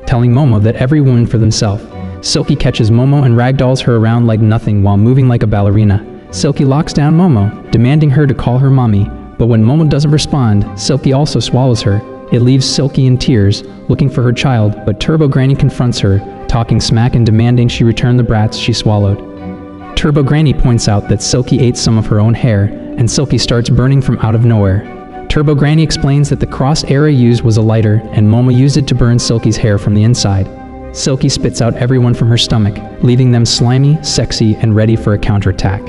telling Momo that every woman for themselves. Silky catches Momo and ragdolls her around like nothing while moving like a ballerina. Silky locks down Momo, demanding her to call her mommy, but when Momo doesn't respond, Silky also swallows her. It leaves Silky in tears, looking for her child, but Turbo Granny confronts her, talking smack and demanding she return the brats she swallowed. Turbo Granny points out that Silky ate some of her own hair, and Silky starts burning from out of nowhere. Turbo Granny explains that the cross Era used was a lighter, and Momo used it to burn Silky's hair from the inside. Silky spits out everyone from her stomach, leaving them slimy, sexy, and ready for a counterattack.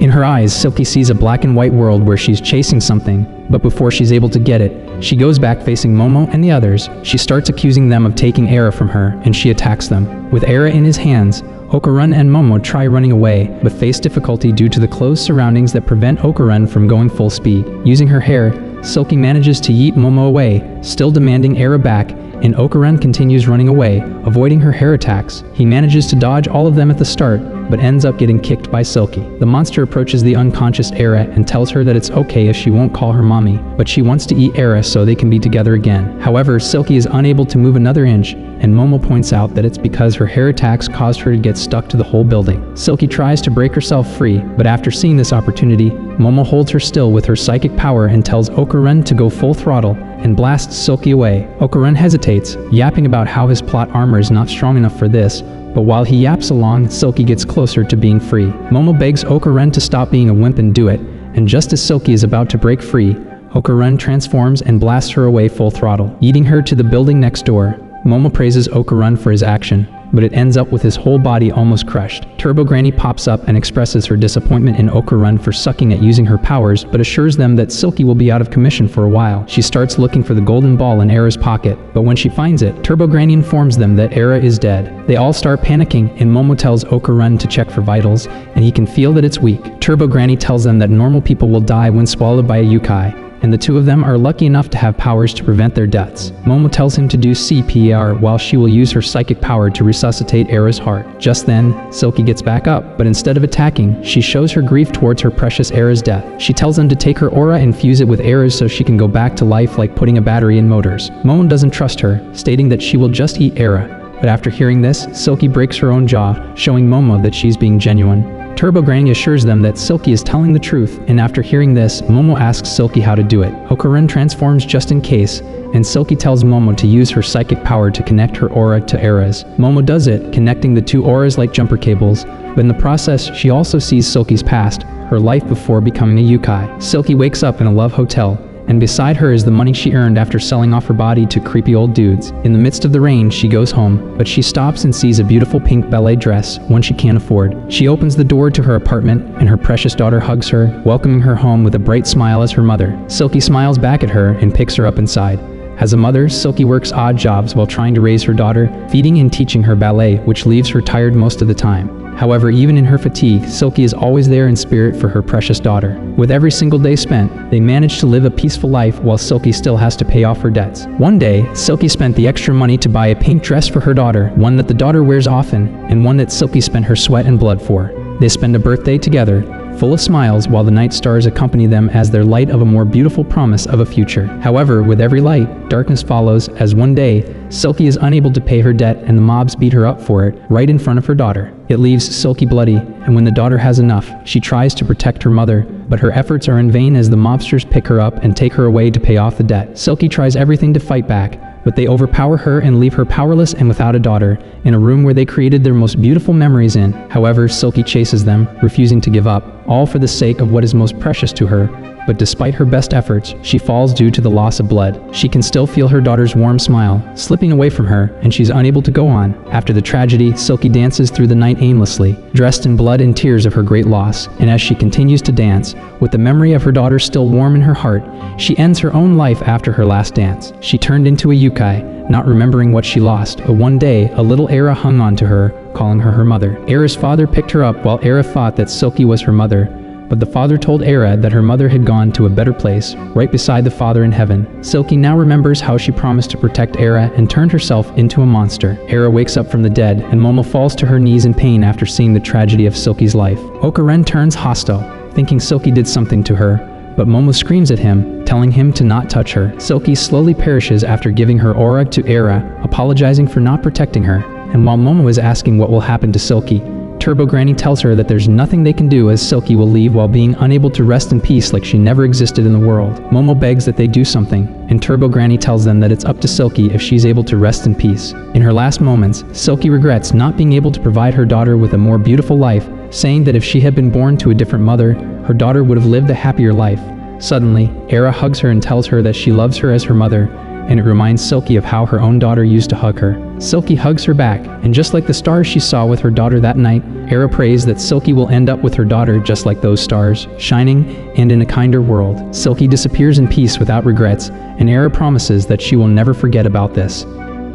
In her eyes, Silky sees a black and white world where she's chasing something, but before she's able to get it, she goes back facing Momo and the others. She starts accusing them of taking Era from her, and she attacks them. With Era in his hands, Okarun and Momo try running away, but face difficulty due to the closed surroundings that prevent Okarun from going full speed. Using her hair, Silky manages to yeet Momo away, still demanding Era back, and Okarun continues running away, avoiding her hair attacks. He manages to dodge all of them at the start, but ends up getting kicked by Silky. The monster approaches the unconscious Era and tells her that it's okay if she won't call her mommy, but she wants to eat Era so they can be together again. However, Silky is unable to move another inch, and Momo points out that it's because her hair attacks caused her to get stuck to the whole building. Silky tries to break herself free, but after seeing this opportunity, Momo holds her still with her psychic power and tells Okarun to go full throttle and blasts Silky away. Okarun hesitates, yapping about how his plot armor is not strong enough for this, but while he yaps along, Silky gets closer to being free. Momo begs Okarun to stop being a wimp and do it, and just as Silky is about to break free, Okarun transforms and blasts her away full throttle, eating her to the building next door. Momo praises Okarun for his action, but it ends up with his whole body almost crushed. Turbo Granny pops up and expresses her disappointment in Okarun for sucking at using her powers, but assures them that Silky will be out of commission for a while. She starts looking for the golden ball in Era's pocket, but when she finds it, Turbo Granny informs them that Era is dead. They all start panicking, and Momo tells Okarun to check for vitals, and he can feel that it's weak. Turbo Granny tells them that normal people will die when swallowed by a yokai, and the two of them are lucky enough to have powers to prevent their deaths. Momo tells him to do CPR while she will use her psychic power to resuscitate Era's heart. Just then, Silky gets back up, but instead of attacking, she shows her grief towards her precious Era's death. She tells them to take her aura and fuse it with Era's so she can go back to life like putting a battery in motors. Momo doesn't trust her, stating that she will just eat Era. But after hearing this, Silky breaks her own jaw, showing Momo that she's being genuine. Turbo Granny assures them that Silky is telling the truth, and after hearing this, Momo asks Silky how to do it. Okaran transforms just in case, and Silky tells Momo to use her psychic power to connect her aura to Era's. Momo does it, connecting the two auras like jumper cables, but in the process, she also sees Silky's past, her life before becoming a yokai. Silky wakes up in a love hotel, and beside her is the money she earned after selling off her body to creepy old dudes. In the midst of the rain, she goes home, but she stops and sees a beautiful pink ballet dress, one she can't afford. She opens the door to her apartment, and her precious daughter hugs her, welcoming her home with a bright smile as her mother. Silky smiles back at her and picks her up inside. As a mother, Silky works odd jobs while trying to raise her daughter, feeding and teaching her ballet, which leaves her tired most of the time. However, even in her fatigue, Silky is always there in spirit for her precious daughter. With every single day spent, they manage to live a peaceful life while Silky still has to pay off her debts. One day, Silky spent the extra money to buy a pink dress for her daughter, one that the daughter wears often, and one that Silky spent her sweat and blood for. They spend a birthday together, full of smiles, while the night stars accompany them as their light of a more beautiful promise of a future. However, with every light, darkness follows, as one day, Silky is unable to pay her debt and the mobs beat her up for it, right in front of her daughter. It leaves Silky bloody, and when the daughter has enough, she tries to protect her mother, but her efforts are in vain as the mobsters pick her up and take her away to pay off the debt. Silky tries everything to fight back, but they overpower her and leave her powerless and without a daughter, in a room where they created their most beautiful memories in. However, Silky chases them, refusing to give up, all for the sake of what is most precious to her. But despite her best efforts, she falls due to the loss of blood. She can still feel her daughter's warm smile, slipping away from her, and she's unable to go on. After the tragedy, Silky dances through the night aimlessly, dressed in blood and tears of her great loss, and as she continues to dance, with the memory of her daughter still warm in her heart, she ends her own life after her last dance. She turned into a yokai, not remembering what she lost, but one day, a little Era hung on to her, calling her her mother. Era's father picked her up while Era thought that Silky was her mother, but the father told Era that her mother had gone to a better place, right beside the Father in heaven. Silky now remembers how she promised to protect Era and turned herself into a monster. Era wakes up from the dead, and Momo falls to her knees in pain after seeing the tragedy of Silky's life. Okaren turns hostile, thinking Silky did something to her, but Momo screams at him, telling him to not touch her. Silky slowly perishes after giving her aura to Era, apologizing for not protecting her. And while Momo is asking what will happen to Silky, Turbo Granny tells her that there's nothing they can do as Silky will leave while being unable to rest in peace like she never existed in the world. Momo begs that they do something, and Turbo Granny tells them that it's up to Silky if she's able to rest in peace. In her last moments, Silky regrets not being able to provide her daughter with a more beautiful life, saying that if she had been born to a different mother, her daughter would have lived a happier life. Suddenly, Era hugs her and tells her that she loves her as her mother, and it reminds Silky of how her own daughter used to hug her. Silky hugs her back, and just like the stars she saw with her daughter that night, Era prays that Silky will end up with her daughter just like those stars, shining and in a kinder world. Silky disappears in peace without regrets, and Era promises that she will never forget about this.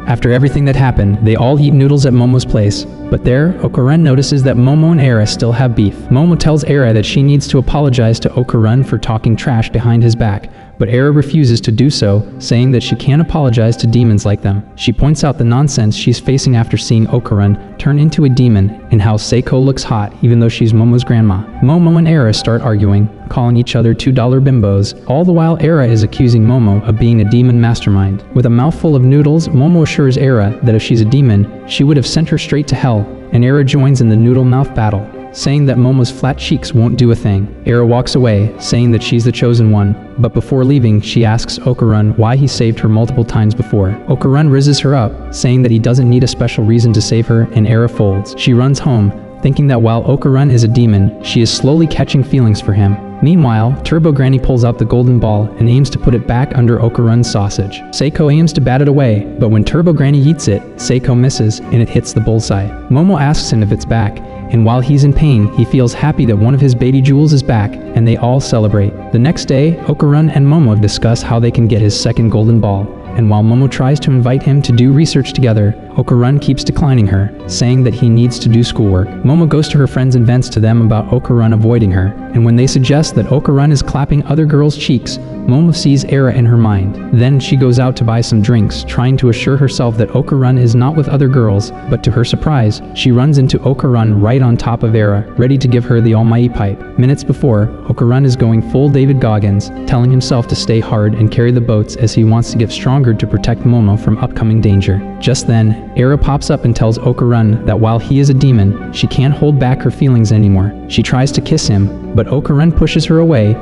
After everything that happened, they all eat noodles at Momo's place, but there, Okaren notices that Momo and Era still have beef. Momo tells Era that she needs to apologize to Okaren for talking trash behind his back, but Era refuses to do so, saying that she can't apologize to demons like them. She points out the nonsense she's facing after seeing Okaren turn into a demon, and how Seiko looks hot even though she's Momo's grandma. Momo and Era start arguing, calling each other $2 bimbos, all the while Era is accusing Momo of being a demon mastermind. With a mouthful of noodles, Momo assures Era that if she's a demon, she would have sent her straight to hell, and Era joins in the noodle mouth battle, saying that Momo's flat cheeks won't do a thing. Era walks away, saying that she's the chosen one, but before leaving, she asks Okaren why he saved her multiple times before. Okaren rizzes her up, saying that he doesn't need a special reason to save her, and Era folds. She runs home, thinking that while Okaren is a demon, she is slowly catching feelings for him. Meanwhile, Turbo Granny pulls out the golden ball and aims to put it back under Okaran's sausage. Seiko aims to bat it away, but when Turbo Granny eats it, Seiko misses and it hits the bullseye. Momo asks him if it's back, and while he's in pain, he feels happy that one of his baby jewels is back, and they all celebrate. The next day, Okaren and Momo discuss how they can get his second golden ball, and while Momo tries to invite him to do research together, Okarun keeps declining her, saying that he needs to do schoolwork. Momo goes to her friends and vents to them about Okarun avoiding her, and when they suggest that Okarun is clapping other girls' cheeks, Momo sees Era in her mind. Then she goes out to buy some drinks, trying to assure herself that Okarun is not with other girls, but to her surprise, she runs into Okarun right on top of Era, ready to give her the almighty pipe. Minutes before, Okarun is going full David Goggins, telling himself to stay hard and carry the boats as he wants to get stronger to protect Momo from upcoming danger. Just then, Era pops up and tells Okarun that while he is a demon, she can't hold back her feelings anymore. She tries to kiss him, but Okarun pushes her away,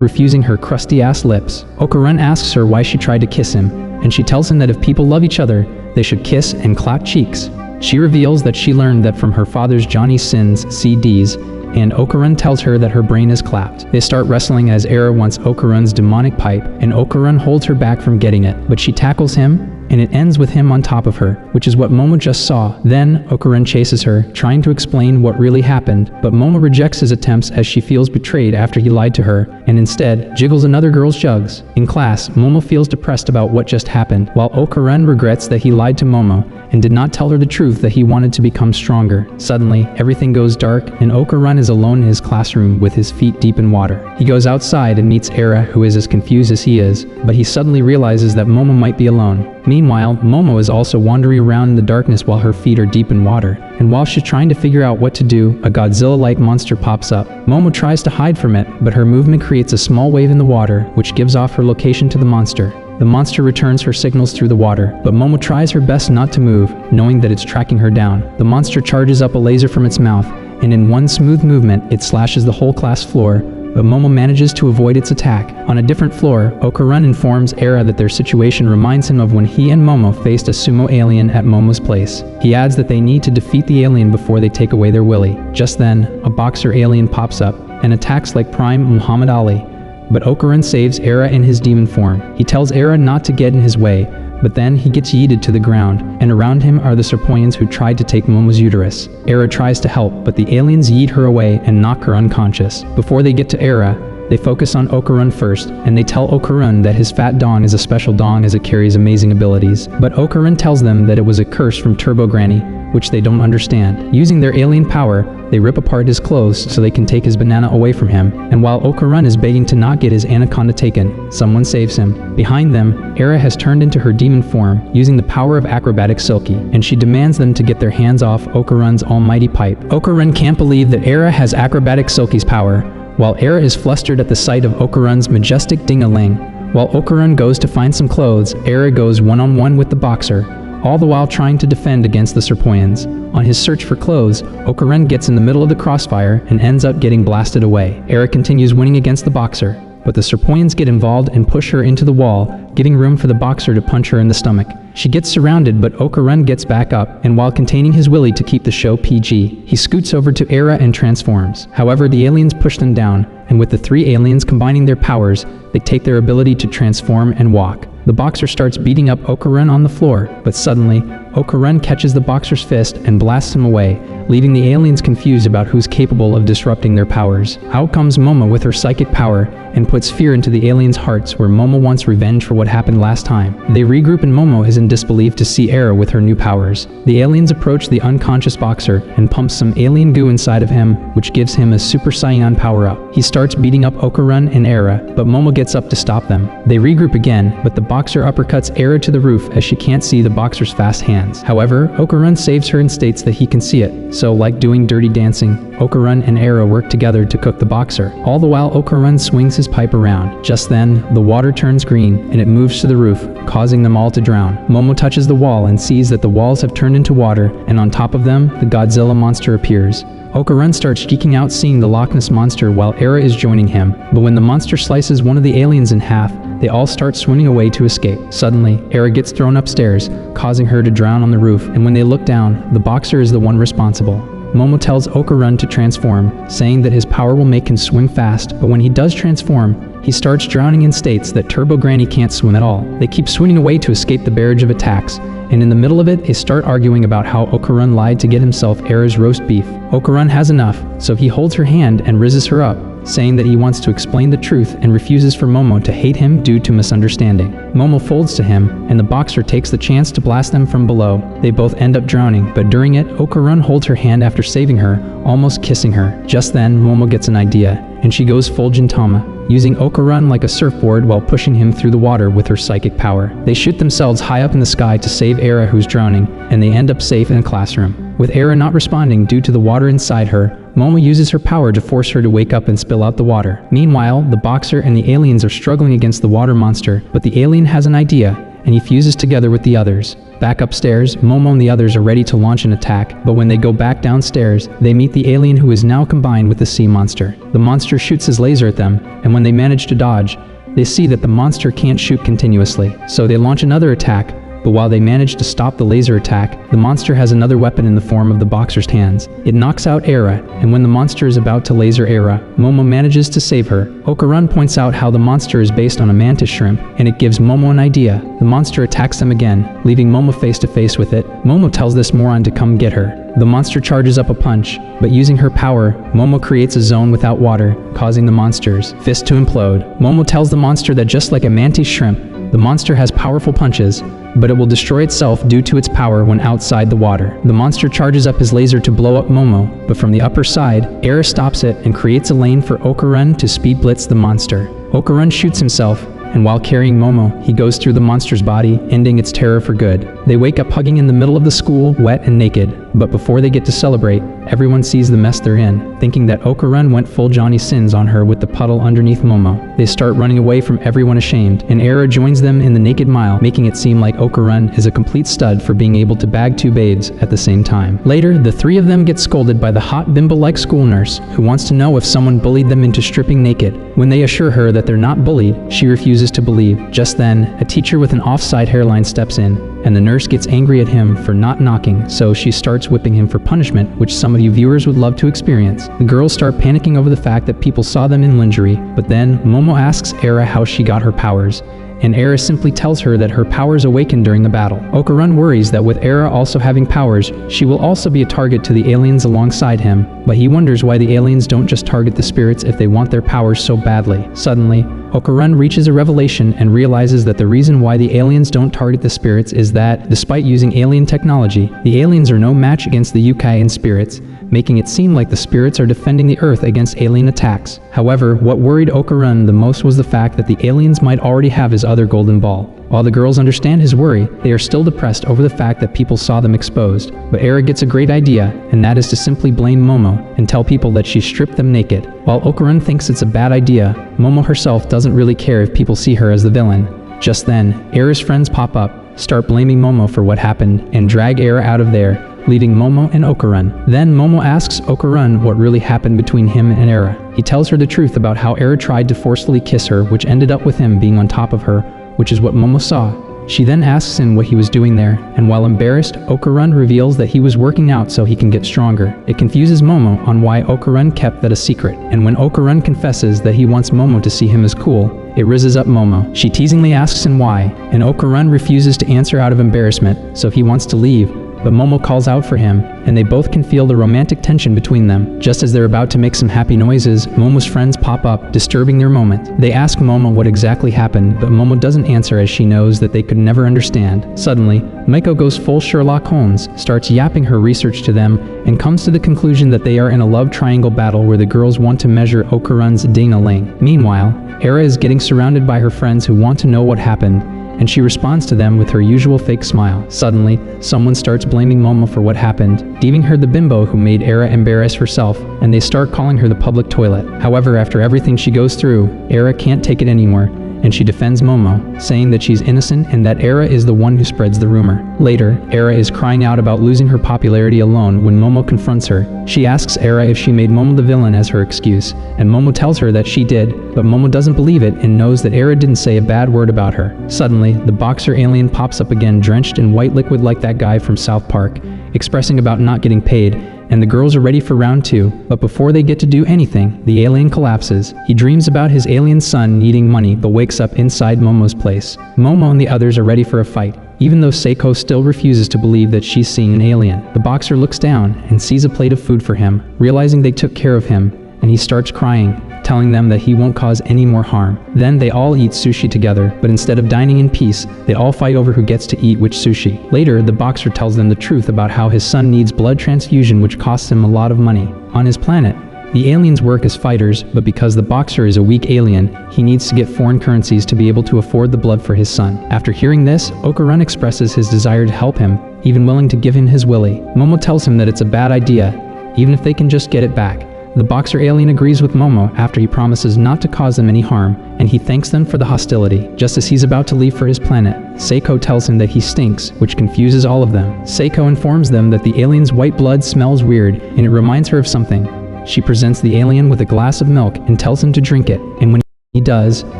refusing her crusty-ass lips. Okarun asks her why she tried to kiss him, and she tells him that if people love each other, they should kiss and clap cheeks. She reveals that she learned that from her father's Johnny Sins CDs, and Okarun tells her that her brain is clapped. They start wrestling as Era wants Okarun's demonic pipe, and Okarun holds her back from getting it, but she tackles him, and it ends with him on top of her, which is what Momo just saw. Then, Okarun chases her, trying to explain what really happened, but Momo rejects his attempts as she feels betrayed after he lied to her, and instead, jiggles another girl's jugs. In class, Momo feels depressed about what just happened, while Okarun regrets that he lied to Momo, and did not tell her the truth that he wanted to become stronger. Suddenly, everything goes dark, and Okarun is alone in his classroom with his feet deep in water. He goes outside and meets Era, who is as confused as he is, but he suddenly realizes that Momo might be alone. Meanwhile, Momo is also wandering around in the darkness while her feet are deep in water, and while she's trying to figure out what to do, a Godzilla-like monster pops up. Momo tries to hide from it, but her movement creates a small wave in the water, which gives off her location to the monster. The monster returns her signals through the water, but Momo tries her best not to move, knowing that it's tracking her down. The monster charges up a laser from its mouth, and in one smooth movement, it slashes the whole class floor, but Momo manages to avoid its attack. On a different floor, Okarun informs Era that their situation reminds him of when he and Momo faced a sumo alien at Momo's place. He adds that they need to defeat the alien before they take away their willy. Just then, a boxer alien pops up and attacks like prime Muhammad Ali, but Okarun saves Era in his demon form. He tells Era not to get in his way, but then he gets yeeted to the ground, and around him are the Serpoians who tried to take Momo's uterus. Era tries to help, but the aliens yeet her away and knock her unconscious. Before they get to Era, they focus on Okarun first, and they tell Okarun that his fat dong is a special dong as it carries amazing abilities. But Okarun tells them that it was a curse from Turbo Granny, which they don't understand. Using their alien power, they rip apart his clothes so they can take his banana away from him, and while Okarun is begging to not get his anaconda taken, someone saves him. Behind them, Era has turned into her demon form, using the power of acrobatic Silky, and she demands them to get their hands off Okarun's almighty pipe. Okarun can't believe that Era has acrobatic Silky's power, while Era is flustered at the sight of Okarun's majestic ding-a-ling. While Okarun goes to find some clothes, Era goes one-on-one with the boxer, all the while trying to defend against the Serpoians. On his search for clothes, Okarun gets in the middle of the crossfire and ends up getting blasted away. Era continues winning against the boxer, but the Serpoians get involved and push her into the wall, giving room for the boxer to punch her in the stomach. She gets surrounded, but Okarun gets back up, and while containing his willy to keep the show PG, he scoots over to Era and transforms. However, the aliens push them down, and with the three aliens combining their powers, they take their ability to transform and walk. The boxer starts beating up Okarun on the floor, but suddenly, Okarun catches the boxer's fist and blasts him away, leaving the aliens confused about who's capable of disrupting their powers. Out comes Momo with her psychic power, and puts fear into the aliens' hearts where Momo wants revenge for what happened last time. They regroup and Momo is in disbelief to see Era with her new powers. The aliens approach the unconscious boxer and pump some alien goo inside of him, which gives him a Super Saiyan power-up. He starts beating up Okarun and Era, but Momo gets up to stop them. They regroup again, but the boxer uppercuts Era to the roof as she can't see the boxer's fast hands. However, Okarun saves her and states that he can see it, so like doing dirty dancing, Okarun and Era work together to cook the boxer. All the while Okarun swings his pipe around. Just then, the water turns green and it moves to the roof, causing them all to drown. Momo touches the wall and sees that the walls have turned into water, and on top of them, the Godzilla monster appears. Okarun starts geeking out seeing the Loch Ness monster while Era is joining him, but when the monster slices one of the aliens in half, they all start swimming away to escape. Suddenly, Era gets thrown upstairs, causing her to drown on the roof, and when they look down, the boxer is the one responsible. Momo tells Okarun to transform, saying that his power will make him swim fast, but when he does transform, he starts drowning and states that Turbo Granny can't swim at all. They keep swimming away to escape the barrage of attacks, and in the middle of it, they start arguing about how Okarun lied to get himself Era's roast beef. Okarun has enough, so he holds her hand and rizzes her up, saying that he wants to explain the truth and refuses for Momo to hate him due to misunderstanding. Momo folds to him, and the boxer takes the chance to blast them from below. They both end up drowning, but during it, Okarun holds her hand after saving her, almost kissing her. Just then, Momo gets an idea, and she goes full Gintama, using Okarun like a surfboard while pushing him through the water with her psychic power. They shoot themselves high up in the sky to save Era, who's drowning, and they end up safe in a classroom. With Era not responding due to the water inside her, Momo uses her power to force her to wake up and spill out the water. Meanwhile, the boxer and the aliens are struggling against the water monster, but the alien has an idea, and he fuses together with the others. Back upstairs, Momo and the others are ready to launch an attack, but when they go back downstairs, they meet the alien who is now combined with the sea monster. The monster shoots his laser at them, and when they manage to dodge, they see that the monster can't shoot continuously, so they launch another attack. But while they manage to stop the laser attack, the monster has another weapon in the form of the boxer's hands. It knocks out Era, and when the monster is about to laser Era, Momo manages to save her. Okarun points out how the monster is based on a mantis shrimp, and it gives Momo an idea. The monster attacks them again, leaving Momo face to face with it. Momo tells this moron to come get her. The monster charges up a punch, but using her power, Momo creates a zone without water, causing the monster's fist to implode. Momo tells the monster that just like a mantis shrimp, the monster has powerful punches, but it will destroy itself due to its power when outside the water. The monster charges up his laser to blow up Momo, but from the upper side, Era stops it and creates a lane for Okarun to speed blitz the monster. Okarun shoots himself, and while carrying Momo, he goes through the monster's body, ending its terror for good. They wake up hugging in the middle of the school, wet and naked, but before they get to celebrate, everyone sees the mess they're in, thinking that Okarun went full Johnny Sins on her with the puddle underneath Momo. They start running away from everyone ashamed, and Era joins them in the naked mile, making it seem like Okarun is a complete stud for being able to bag two babes at the same time. Later, the three of them get scolded by the hot bimbo-like school nurse, who wants to know if someone bullied them into stripping naked. When they assure her that they're not bullied, she refuses to believe. Just then, a teacher with an off-side hairline steps in, and the nurse gets angry at him for not knocking, so she starts whipping him for punishment, which some of you viewers would love to experience. The girls start panicking over the fact that people saw them in lingerie, but then Momo asks Era how she got her powers, and Era simply tells her that her powers awakened during the battle. Okarun worries that with Era also having powers, she will also be a target to the aliens alongside him, but he wonders why the aliens don't just target the spirits if they want their powers so badly. Suddenly, Okarun reaches a revelation and realizes that the reason why the aliens don't target the spirits is that, despite using alien technology, the aliens are no match against the Yukai and spirits, making it seem like the spirits are defending the Earth against alien attacks. However, what worried Okarun the most was the fact that the aliens might already have his other golden ball. While the girls understand his worry, they are still depressed over the fact that people saw them exposed. But Era gets a great idea, and that is to simply blame Momo and tell people that she stripped them naked. While Okarun thinks it's a bad idea, Momo herself doesn't really care if people see her as the villain. Just then, Era's friends pop up, start blaming Momo for what happened, and drag Era out of there, leaving Momo and Okarun. Then Momo asks Okarun what really happened between him and Era. He tells her the truth about how Era tried to forcefully kiss her, which ended up with him being on top of her, which is what Momo saw. She then asks him what he was doing there, and while embarrassed, Okarun reveals that he was working out so he can get stronger. It confuses Momo on why Okarun kept that a secret, and when Okarun confesses that he wants Momo to see him as cool, it rizzes up Momo. She teasingly asks him why, and Okarun refuses to answer out of embarrassment, so he wants to leave. But Momo calls out for him, and they both can feel the romantic tension between them. Just as they're about to make some happy noises, Momo's friends pop up, disturbing their moment. They ask Momo what exactly happened, but Momo doesn't answer as she knows that they could never understand. Suddenly, Maiko goes full Sherlock Holmes, starts yapping her research to them, and comes to the conclusion that they are in a love triangle battle where the girls want to measure Okarun's Dana Ling. Meanwhile, Era is getting surrounded by her friends who want to know what happened, and she responds to them with her usual fake smile. Suddenly, someone starts blaming Momo for what happened, deeming her the bimbo who made Era embarrass herself, and they start calling her the public toilet. However, after everything she goes through, Era can't take it anymore, and she defends Momo, saying that she's innocent and that Era is the one who spreads the rumor. Later, Era is crying out about losing her popularity alone when Momo confronts her. She asks Era if she made Momo the villain as her excuse, and Momo tells her that she did, but Momo doesn't believe it and knows that Era didn't say a bad word about her. Suddenly, the boxer alien pops up again, drenched in white liquid like that guy from South Park, expressing about not getting paid, and the girls are ready for round 2, but before they get to do anything, the alien collapses. He dreams about his alien son needing money, but wakes up inside Momo's place. Momo and the others are ready for a fight, even though Seiko still refuses to believe that she's seeing an alien. The boxer looks down and sees a plate of food for him, realizing they took care of him, and he starts crying, telling them that he won't cause any more harm. Then they all eat sushi together, but instead of dining in peace, they all fight over who gets to eat which sushi. Later, the boxer tells them the truth about how his son needs blood transfusion, which costs him a lot of money. On his planet, the aliens work as fighters, but because the boxer is a weak alien, he needs to get foreign currencies to be able to afford the blood for his son. After hearing this, Okarun expresses his desire to help him, even willing to give him his willy. Momo tells him that it's a bad idea, even if they can just get it back. The boxer alien agrees with Momo after he promises not to cause them any harm, and he thanks them for the hostility. Just as he's about to leave for his planet, Seiko tells him that he stinks, which confuses all of them. Seiko informs them that the alien's white blood smells weird, and it reminds her of something. She presents the alien with a glass of milk and tells him to drink it, and when he does,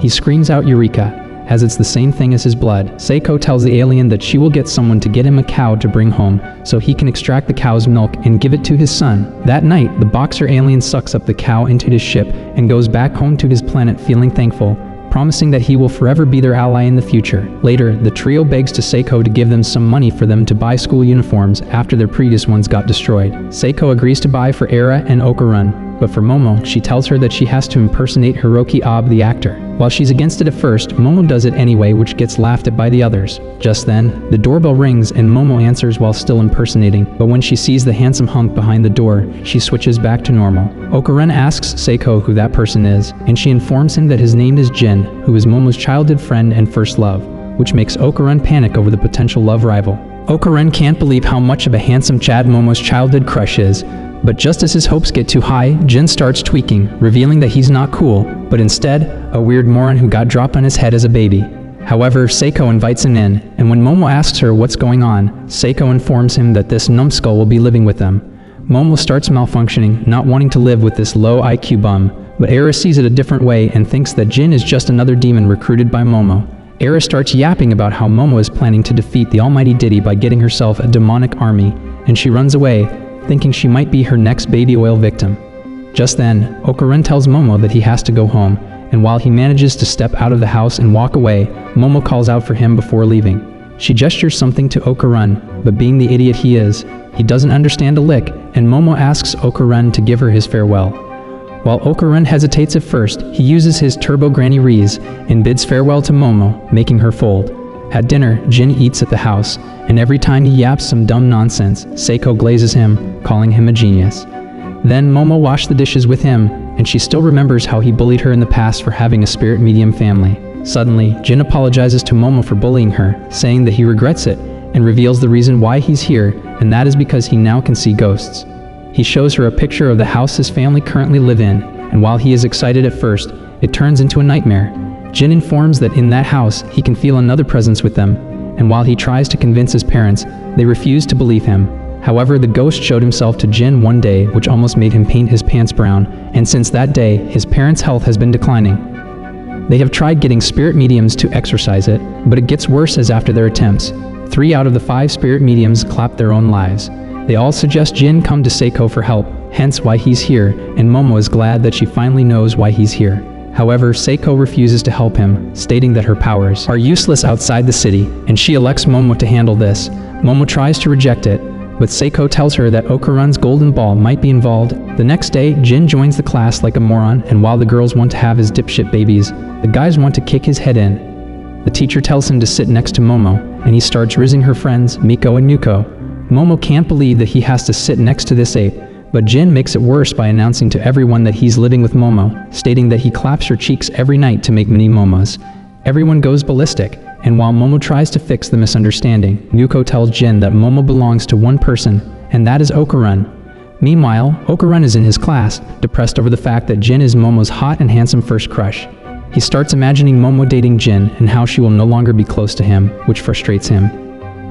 he screams out Eureka, as it's the same thing as his blood. Seiko tells the alien that she will get someone to get him a cow to bring home, so he can extract the cow's milk and give it to his son. That night, the boxer alien sucks up the cow into his ship and goes back home to his planet feeling thankful, promising that he will forever be their ally in the future. Later, the trio begs to Seiko to give them some money for them to buy school uniforms after their previous ones got destroyed. Seiko agrees to buy for Era and Okarun, but for Momo, she tells her that she has to impersonate Hiroki Abe, the actor. While she's against it at first, Momo does it anyway, which gets laughed at by the others. Just then, the doorbell rings and Momo answers while still impersonating, but when she sees the handsome hunk behind the door, she switches back to normal. Okarun asks Seiko who that person is, and she informs him that his name is Jin, who is Momo's childhood friend and first love, which makes Okarun panic over the potential love rival. Okarun can't believe how much of a handsome Chad Momo's childhood crush is, but just as his hopes get too high, Jin starts tweaking, revealing that he's not cool, but instead, a weird moron who got dropped on his head as a baby. However, Seiko invites him in, and when Momo asks her what's going on, Seiko informs him that this numbskull will be living with them. Momo starts malfunctioning, not wanting to live with this low IQ bum, but Era sees it a different way and thinks that Jin is just another demon recruited by Momo. Era starts yapping about how Momo is planning to defeat the almighty Diddy by getting herself a demonic army, and she runs away, thinking she might be her next baby oil victim. Just then, Okarun tells Momo that he has to go home, and while he manages to step out of the house and walk away, Momo calls out for him before leaving. She gestures something to Okarun, but being the idiot he is, he doesn't understand a lick, and Momo asks Okarun to give her his farewell. While Okarun hesitates at first, he uses his Turbo Granny Rees and bids farewell to Momo, making her fold. At dinner, Jin eats at the house, and every time he yaps some dumb nonsense, Seiko glazes him, calling him a genius. Then Momo washed the dishes with him, and she still remembers how he bullied her in the past for having a spirit medium family. Suddenly, Jin apologizes to Momo for bullying her, saying that he regrets it, and reveals the reason why he's here, and that is because he now can see ghosts. He shows her a picture of the house his family currently live in, and while he is excited at first, it turns into a nightmare. Jin informs that in that house, he can feel another presence with them, and while he tries to convince his parents, they refuse to believe him. However, the ghost showed himself to Jin one day, which almost made him paint his pants brown, and since that day, his parents' health has been declining. They have tried getting spirit mediums to exorcise it, but it gets worse as after their attempts. 3 out of the 5 spirit mediums clap their own lives. They all suggest Jin come to Seiko for help, hence why he's here, and Momo is glad that she finally knows why he's here. However, Seiko refuses to help him, stating that her powers are useless outside the city, and she elects Momo to handle this. Momo tries to reject it, but Seiko tells her that Okarun's golden ball might be involved. The next day, Jin joins the class like a moron, and while the girls want to have his dipshit babies, the guys want to kick his head in. The teacher tells him to sit next to Momo, and he starts rizzing her friends, Miko and Nuko. Momo can't believe that he has to sit next to this ape, but Jin makes it worse by announcing to everyone that he's living with Momo, stating that he claps her cheeks every night to make mini Momos. Everyone goes ballistic, and while Momo tries to fix the misunderstanding, Nuko tells Jin that Momo belongs to one person, and that is Okarun. Meanwhile, Okarun is in his class, depressed over the fact that Jin is Momo's hot and handsome first crush. He starts imagining Momo dating Jin and how she will no longer be close to him, which frustrates him.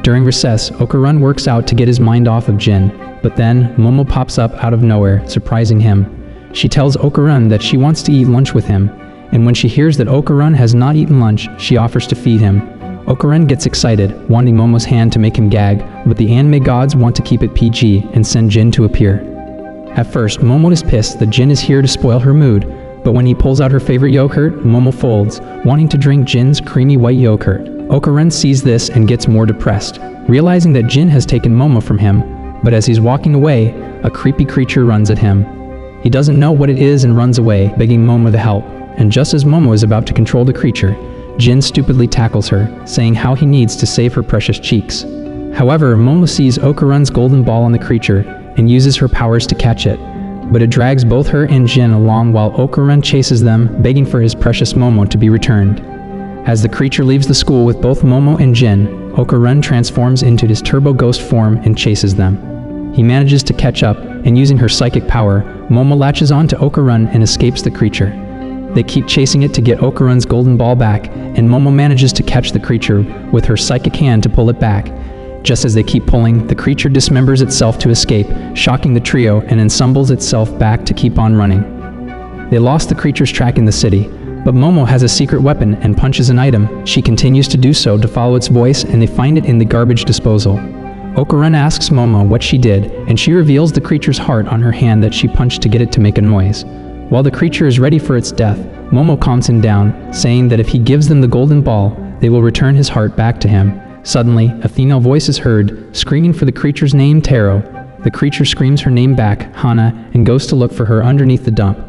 During recess, Okarun works out to get his mind off of Jin, but then Momo pops up out of nowhere, surprising him. She tells Okarun that she wants to eat lunch with him, and when she hears that Okarun has not eaten lunch, she offers to feed him. Okarun gets excited, wanting Momo's hand to make him gag, but the anime gods want to keep it PG and send Jin to appear. At first, Momo is pissed that Jin is here to spoil her mood, but when he pulls out her favorite yogurt, Momo folds, wanting to drink Jin's creamy white yogurt. Okarun sees this and gets more depressed, realizing that Jin has taken Momo from him, but as he's walking away, a creepy creature runs at him. He doesn't know what it is and runs away, begging Momo to help. And just as Momo is about to control the creature, Jin stupidly tackles her, saying how he needs to save her precious cheeks. However, Momo sees Okarun's golden ball on the creature and uses her powers to catch it, but it drags both her and Jin along while Okarun chases them, begging for his precious Momo to be returned. As the creature leaves the school with both Momo and Jin, Okarun transforms into his turbo ghost form and chases them. He manages to catch up, and using her psychic power, Momo latches on to Okarun and escapes the creature. They keep chasing it to get Okarun's golden ball back, and Momo manages to catch the creature with her psychic hand to pull it back. Just as they keep pulling, the creature dismembers itself to escape, shocking the trio, and ensembles itself back to keep on running. They lost the creature's track in the city, but Momo has a secret weapon and punches an item. She continues to do so to follow its voice, and they find it in the garbage disposal. Okarun asks Momo what she did, and she reveals the creature's heart on her hand that she punched to get it to make a noise. While the creature is ready for its death, Momo calms him down, saying that if he gives them the golden ball, they will return his heart back to him. Suddenly, a female voice is heard, screaming for the creature's name, Taro. The creature screams her name back, Hana, and goes to look for her underneath the dump.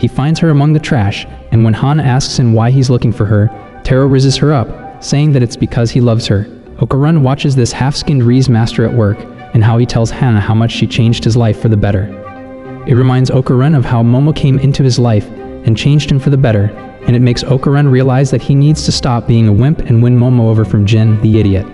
He finds her among the trash, and when Hana asks him why he's looking for her, Taro rises her up, saying that it's because he loves her. Okarun watches this half-skinned Reese master at work, and how he tells Hana how much she changed his life for the better. It reminds Okarun of how Momo came into his life and changed him for the better, and it makes Okarun realize that he needs to stop being a wimp and win Momo over from Jin, the idiot.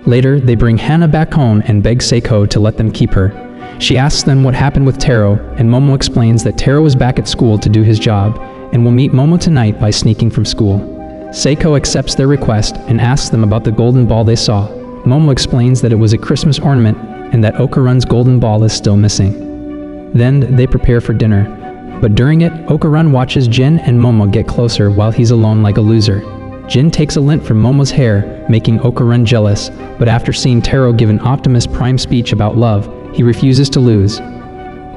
Later, they bring Hana back home and beg Seiko to let them keep her. She asks them what happened with Taro, and Momo explains that Taro is back at school to do his job, and will meet Momo tonight by sneaking from school. Seiko accepts their request and asks them about the golden ball they saw. Momo explains that it was a Christmas ornament, and that Okarun's golden ball is still missing. Then, they prepare for dinner. But during it, Okarun watches Jin and Momo get closer while he's alone like a loser. Jin takes a lint from Momo's hair, making Okarun jealous, but after seeing Taro give an Optimus Prime speech about love, he refuses to lose.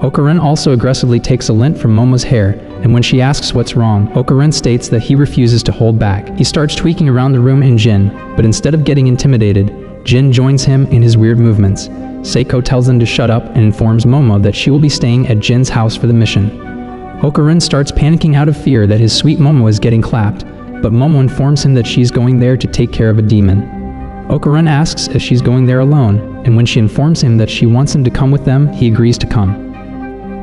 Okarun also aggressively takes a lint from Momo's hair, and when she asks what's wrong, Okarun states that he refuses to hold back. He starts tweaking around the room in Jin, but instead of getting intimidated, Jin joins him in his weird movements. Seiko tells them to shut up and informs Momo that she will be staying at Jin's house for the mission. Okarun starts panicking out of fear that his sweet Momo is getting clapped, but Momo informs him that she's going there to take care of a demon. Okarun asks if she's going there alone, and when she informs him that she wants him to come with them, he agrees to come.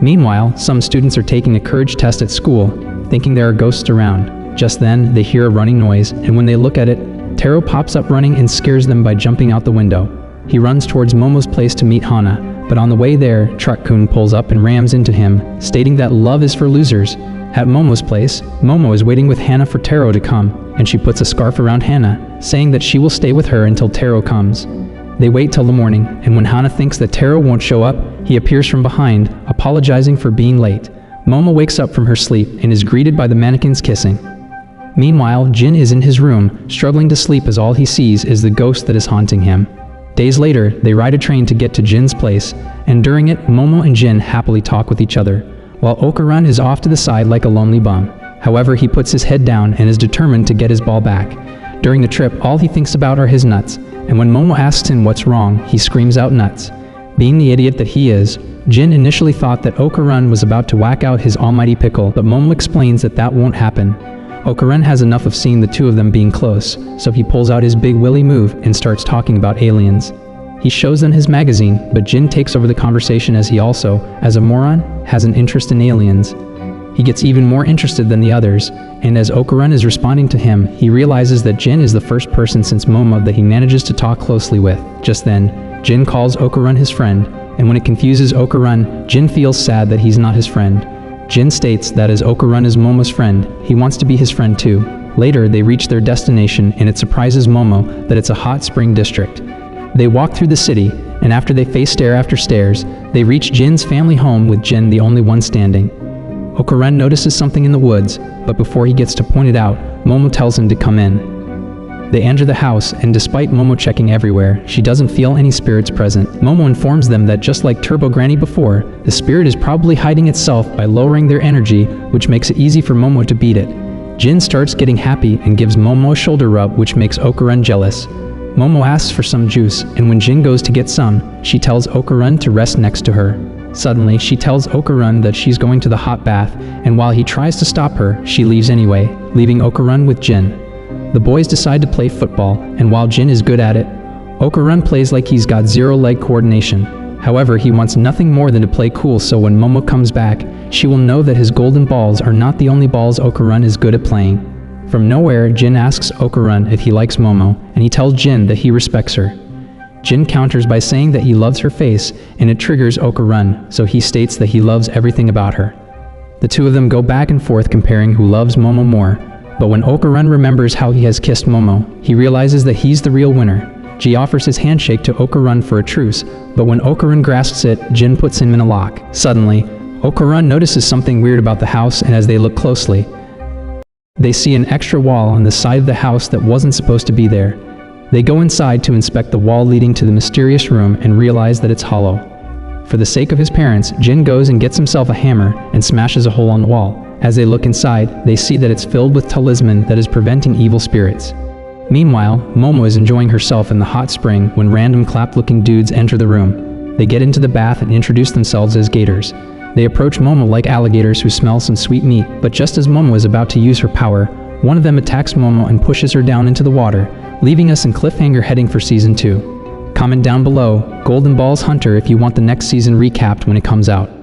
Meanwhile, some students are taking a courage test at school, thinking there are ghosts around. Just then, they hear a running noise, and when they look at it, Taro pops up running and scares them by jumping out the window. He runs towards Momo's place to meet Hana, but on the way there, Truck-kun pulls up and rams into him, stating that love is for losers. At Momo's place, Momo is waiting with Hana for Taro to come, and she puts a scarf around Hana, saying that she will stay with her until Taro comes. They wait till the morning, and when Hana thinks that Taro won't show up, he appears from behind, apologizing for being late. Momo wakes up from her sleep and is greeted by the mannequins kissing. Meanwhile, Jin is in his room, struggling to sleep as all he sees is the ghost that is haunting him. Days later, they ride a train to get to Jin's place, and during it, Momo and Jin happily talk with each other, while Okarun is off to the side like a lonely bum. However, he puts his head down and is determined to get his ball back. During the trip, all he thinks about are his nuts, and when Momo asks him what's wrong, he screams out nuts. Being the idiot that he is, Jin initially thought that Okarun was about to whack out his almighty pickle, but Momo explains that that won't happen. Okarun has enough of seeing the two of them being close, so he pulls out his big willy move and starts talking about aliens. He shows them his magazine, but Jin takes over the conversation as he also, as a moron, has an interest in aliens. He gets even more interested than the others, and as Okarun is responding to him, he realizes that Jin is the first person since Momo that he manages to talk closely with. Just then, Jin calls Okarun his friend, and when it confuses Okarun, Jin feels sad that he's not his friend. Jin states that as Okarun is Momo's friend, he wants to be his friend too. Later, they reach their destination and it surprises Momo that it's a hot spring district. They walk through the city, and after they face stair after stairs, they reach Jin's family home with Jin the only one standing. Okarun notices something in the woods, but before he gets to point it out, Momo tells him to come in. They enter the house, and despite Momo checking everywhere, she doesn't feel any spirits present. Momo informs them that just like Turbo Granny before, the spirit is probably hiding itself by lowering their energy, which makes it easy for Momo to beat it. Jin starts getting happy and gives Momo a shoulder rub, which makes Okarun jealous. Momo asks for some juice, and when Jin goes to get some, she tells Okarun to rest next to her. Suddenly, she tells Okarun that she's going to the hot bath, and while he tries to stop her, she leaves anyway, leaving Okarun with Jin. The boys decide to play football, and while Jin is good at it, Okarun plays like he's got zero leg coordination. However, he wants nothing more than to play cool, so when Momo comes back, she will know that his golden balls are not the only balls Okarun is good at playing. From nowhere, Jin asks Okarun if he likes Momo, and he tells Jin that he respects her. Jin counters by saying that he loves her face, and it triggers Okarun, so he states that he loves everything about her. The two of them go back and forth comparing who loves Momo more, but when Okarun remembers how he has kissed Momo, he realizes that he's the real winner. Ji offers his handshake to Okarun for a truce, but when Okarun grasps it, Jin puts him in a lock. Suddenly, Okarun notices something weird about the house, and as they look closely, they see an extra wall on the side of the house that wasn't supposed to be there. They go inside to inspect the wall leading to the mysterious room and realize that it's hollow. For the sake of his parents, Jin goes and gets himself a hammer and smashes a hole on the wall. As they look inside, they see that it's filled with talisman that is preventing evil spirits. Meanwhile, Momo is enjoying herself in the hot spring when random clap-looking dudes enter the room. They get into the bath and introduce themselves as gators. They approach Momo like alligators who smell some sweet meat, but just as Momo is about to use her power, one of them attacks Momo and pushes her down into the water, leaving us in cliffhanger heading for Season 2. Comment down below, Golden Balls Hunter, if you want the next season recapped when it comes out.